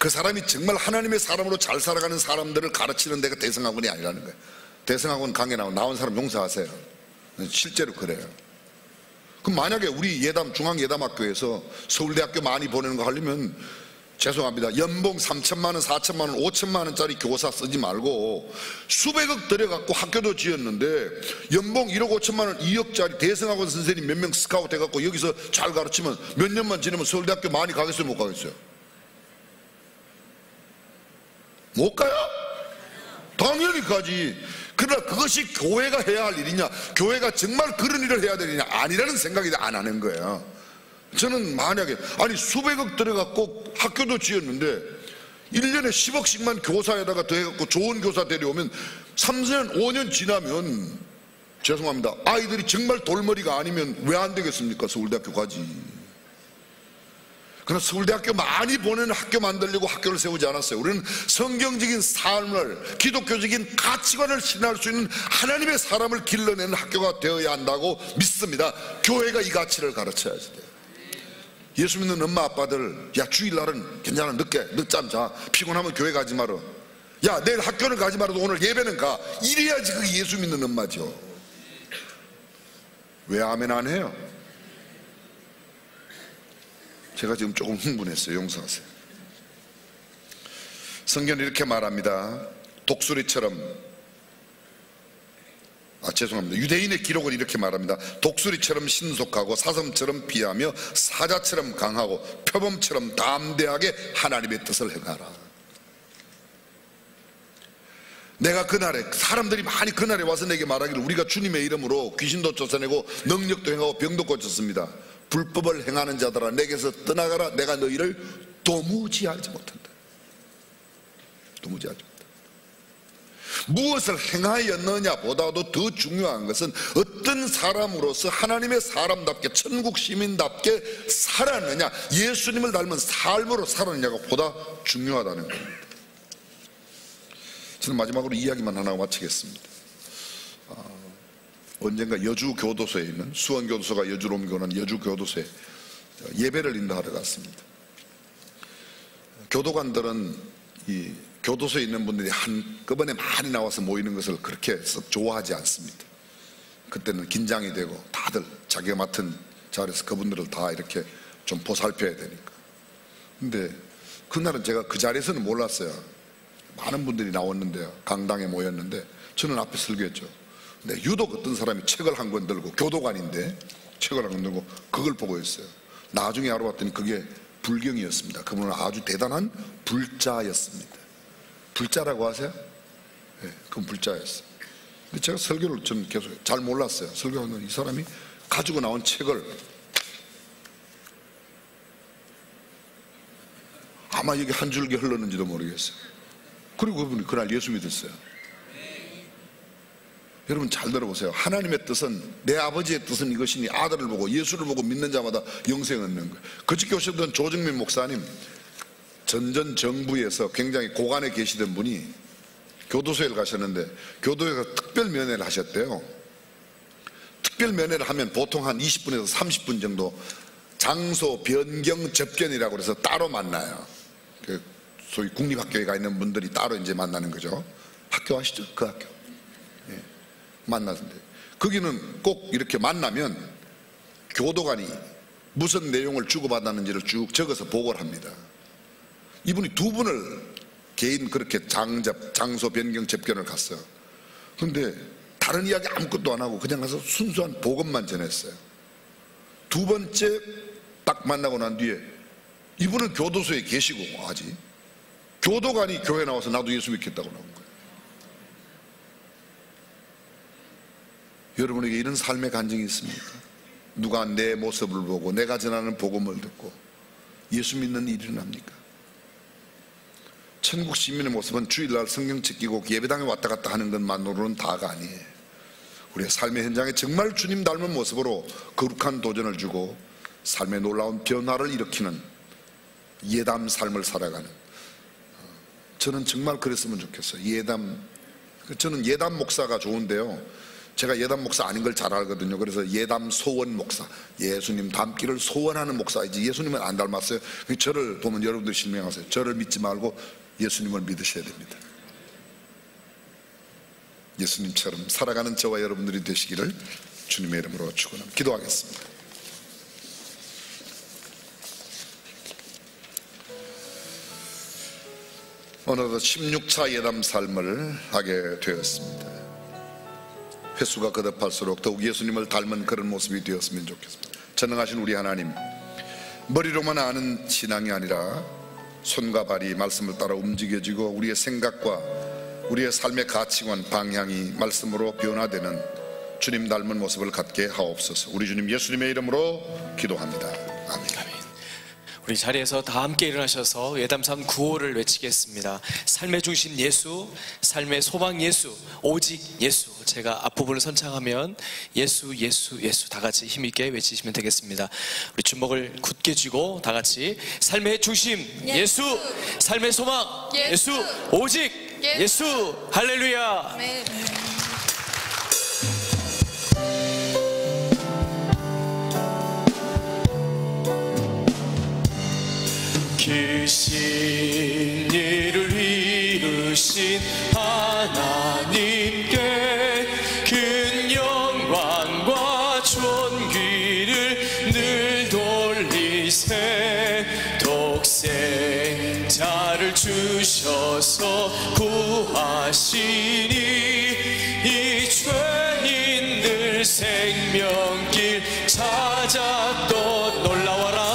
그 사람이 정말 하나님의 사람으로 잘 살아가는 사람들을 가르치는 데가 대성학원이 아니라는 거예요. 대성학원 강의 나온 사람 용서하세요. 실제로 그래요. 그럼 만약에 우리 예담, 중앙예담학교에서 서울대학교 많이 보내는 거 하려면 죄송합니다. 연봉 3천만 원, 4천만 원, 5천만 원짜리 교사 쓰지 말고 수백억 들여갖고 학교도 지었는데 연봉 1억 5천만 원, 2억짜리 대성학원 선생님 몇 명 스카우트 해갖고 여기서 잘 가르치면 몇 년만 지나면 서울대학교 많이 가겠어요, 못 가겠어요? 못 가요? 당연히 가지. 그러나 그것이 교회가 해야 할 일이냐, 교회가 정말 그런 일을 해야 되느냐, 아니라는 생각이 안 하는 거예요. 저는 만약에 수백억 들어갖고 학교도 지었는데 1년에 10억씩만 교사에다가 더해갖고 좋은 교사 데려오면 3년 5년 지나면 죄송합니다, 아이들이 정말 돌머리가 아니면 왜 안 되겠습니까? 서울대학교 가지. 그러나 서울대학교 많이 보내는 학교 만들려고 학교를 세우지 않았어요. 우리는 성경적인 삶을, 기독교적인 가치관을 실현할 수 있는 하나님의 사람을 길러내는 학교가 되어야 한다고 믿습니다. 교회가 이 가치를 가르쳐야지 돼요. 예수 믿는 엄마 아빠들, 야 주일날은 괜찮아, 늦잠 자, 피곤하면 교회 가지 마라, 야 내일 학교는 가지 말아도 오늘 예배는 가, 이래야지 그게 예수 믿는 엄마죠. 왜 아멘 안 해요? 제가 지금 조금 흥분했어요. 용서하세요. 성경은 이렇게 말합니다. 독수리처럼, 죄송합니다. 유대인의 기록은 이렇게 말합니다. 독수리처럼 신속하고 사슴처럼 비하며 사자처럼 강하고 표범처럼 담대하게 하나님의 뜻을 행하라. 내가 그날에, 사람들이 많이 그날에 와서 내게 말하기를 우리가 주님의 이름으로 귀신도 쫓아내고 능력도 행하고 병도 고쳤습니다. 불법을 행하는 자들아 내게서 떠나가라. 내가 너희를 도무지 알지 못한다. 도무지 알지 못한다. 무엇을 행하였느냐 보다도 더 중요한 것은 어떤 사람으로서 하나님의 사람답게 천국 시민답게 살았느냐, 예수님을 닮은 삶으로 살았느냐가 보다 중요하다는 겁니다. 저는 마지막으로 이야기만 하나 마치겠습니다. 언젠가 여주 교도소에 있는, 수원교도소가 여주로 옮겨오는 여주 교도소에 예배를 인도하러 갔습니다. 교도관들은 이 교도소에 있는 분들이 한꺼번에 많이 나와서 모이는 것을 그렇게 썩 좋아하지 않습니다. 그때는 긴장이 되고 다들 자기가 맡은 자리에서 그분들을 다 이렇게 좀 보살펴야 되니까. 근데 그날은 제가 그 자리에서는 몰랐어요. 많은 분들이 나왔는데요, 강당에 모였는데 저는 앞에 설교했죠. 근데 유독 어떤 사람이 책을 한 권 들고, 교도관인데 책을 한 권 들고 그걸 보고 있어요. 나중에 알아봤더니 그게 불경이었습니다. 그분은 아주 대단한 불자였습니다. 불자라고 하세요? 네, 그건 불자였어요. 근데 제가 설교를 좀 계속 잘 몰랐어요. 설교하는 이 사람이 가지고 나온 책을 아마 여기 한 줄기 흘렀는지도 모르겠어요. 그리고 그분이 그날 예수 믿었어요. 여러분 잘 들어보세요. 하나님의 뜻은, 내 아버지의 뜻은 이것이니 아들을 보고 예수를 보고 믿는 자마다 영생을 얻는 거예요. 그저께 오셨던 조정민 목사님 전전 정부에서 굉장히 고관에 계시던 분이 교도소에 가셨는데 교도에서 특별 면회를 하셨대요. 특별 면회를 하면 보통 한 20분에서 30분 정도 장소 변경 접견이라고 해서 따로 만나요. 그 소위 국립학교에 가 있는 분들이 따로 이제 만나는 거죠. 학교 아시죠? 그 학교. 예. 만나는데 거기는 꼭 이렇게 만나면 교도관이 무슨 내용을 주고받았는지를 쭉 적어서 보고를 합니다. 이분이 2분을 개인 그렇게 장소 변경 접견을 갔어요. 그런데 다른 이야기 아무것도 안 하고 그냥 가서 순수한 복음만 전했어요. 2번째 딱 만나고 난 뒤에 이분은 교도소에 계시고 아직 교도관이 교회 나와서 나도 예수 믿겠다고 나온 거예요. 여러분에게 이런 삶의 간증이 있습니까? 누가 내 모습을 보고 내가 전하는 복음을 듣고 예수 믿는 일이 일어납니까? 천국 시민의 모습은 주일날 성경 지키고 예배당에 왔다 갔다 하는 것만으로는 다가 아니에요. 우리의 삶의 현장에 정말 주님 닮은 모습으로 거룩한 도전을 주고 삶의 놀라운 변화를 일으키는 예담 삶을 살아가는, 저는 정말 그랬으면 좋겠어요. 저는 예담 목사가 좋은데요, 제가 예담 목사 아닌 걸 잘 알거든요. 그래서 예담 소원 목사, 예수님 닮기를 소원하는 목사이지 예수님은 안 닮았어요. 저를 보면 여러분들 실명하세요. 저를 믿지 말고 예수님을 믿으셔야 됩니다. 예수님처럼 살아가는 저와 여러분들이 되시기를 주님의 이름으로 축원합니다. 기도하겠습니다. 어느덧 16차 예담 삶을 하게 되었습니다. 횟수가 거듭할수록 더욱 예수님을 닮은 그런 모습이 되었으면 좋겠습니다. 전능하신 우리 하나님, 머리로만 아는 신앙이 아니라 손과 발이 말씀을 따라 움직여지고 우리의 생각과 우리의 삶의 가치관, 방향이 말씀으로 변화되는 주님 닮은 모습을 갖게 하옵소서. 우리 주님 예수님의 이름으로 기도합니다. 아멘. 우리 자리에서 다 함께 일어나셔서 예담3 구호를 외치겠습니다. 삶의 중심 예수, 삶의 소망 예수, 오직 예수. 제가 앞부분을 선창하면 예수, 예수, 예수 다 같이 힘있게 외치시면 되겠습니다. 우리 주먹을 굳게 쥐고 다 같이 삶의 중심 예수, 삶의 소망 예수, 오직 예수. 할렐루야. 네. 기신 일을 이루신 하나님께 큰 영광과 존귀를 늘 돌리세. 독생자를 주셔서 구하시니 이 죄인들 생명길 찾아 또 놀라워라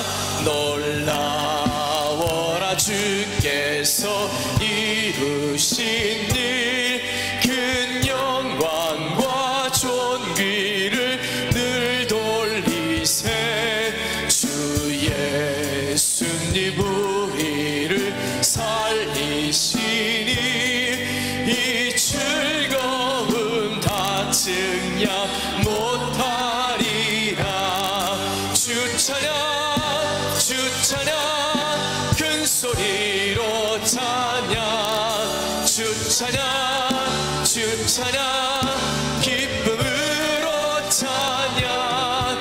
주께서 이루신 일 큰 영광과 존귀를 늘 돌리세. 주 예수님 우리를 살리시니 이 즐거움 다 증량 못하리라. 주 찬양 주 찬양 소리로 찬양, 주 찬양, 주 찬양, 기쁨으로 찬양.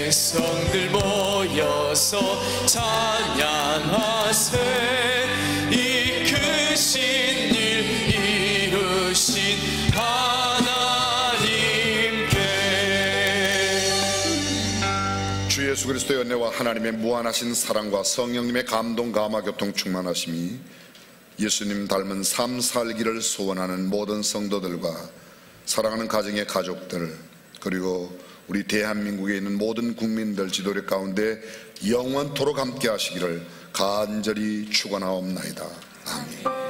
만백성들 모여서 찬양하세. 이 크신 일 이루신 주 예수 그리스도의 은혜와 하나님의 무한하신 사랑과 성령님의 감동 감화 교통 충만하심이 예수님 닮은 삶 살기를 소원하는 모든 성도들과 사랑하는 가정의 가족들, 그리고 우리 대한민국에 있는 모든 국민들 지도력 가운데 영원토록 함께 하시기를 간절히 축원하옵나이다. 아멘.